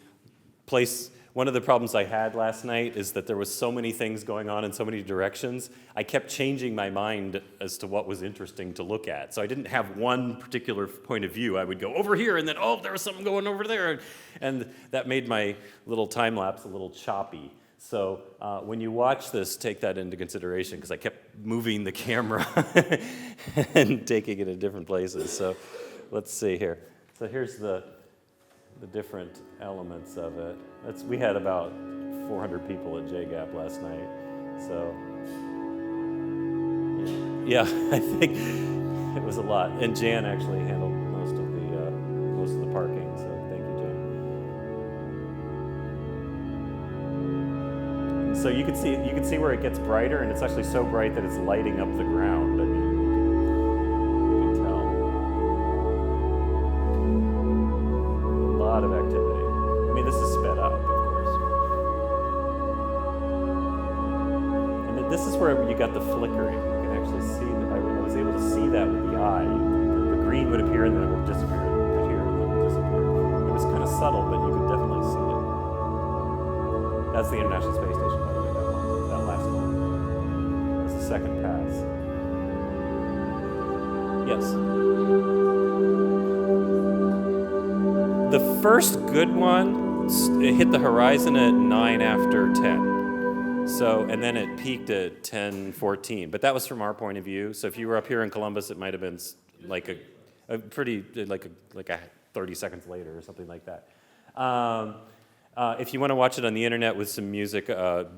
place. One of the problems I had last night is that there was so many things going on in so many directions. I kept changing my mind as to what was interesting to look at. So I didn't have one particular point of view. I would go over here and then, oh, there was something going over there. And that made my little time lapse a little choppy. So when you watch this, take that into consideration, because I kept moving the camera and taking it in different places. So let's see here. So here's the different elements of it. We had about 400 people at JGAP last night. So yeah, I think it was a lot. And Jan actually handled most of the parking. So thank you, Jan. So you can see where it gets brighter, and it's actually so bright that it's lighting up the ground. I mean, you can tell. A lot of activity. I mean, this is sped up, of course. And then this is where you got the flickering. You can actually see that. I was able to see that with the eye. The green would appear, and then it would disappear. It would appear, and then it would disappear. It was kind of subtle, but you could definitely see it. That's the International Space Station, by the way, that last one. That's the second pass. Yes? The first good one, it hit the horizon at 9 after 10. So, and then it peaked at 10:14. But that was from our point of view. So if you were up here in Columbus, it might have been like a pretty, like a 30 seconds later or something like that. If you want to watch it on the internet with some music,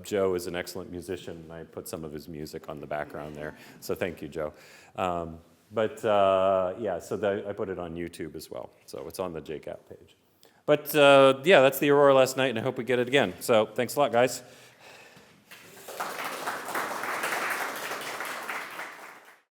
Joe is an excellent musician, and I put some of his music on the background there. So thank you, Joe. Yeah, so I put it on YouTube as well. So it's on the JCAP page. But yeah, that's the Aurora last night, and I hope we get it again. So thanks a lot, guys.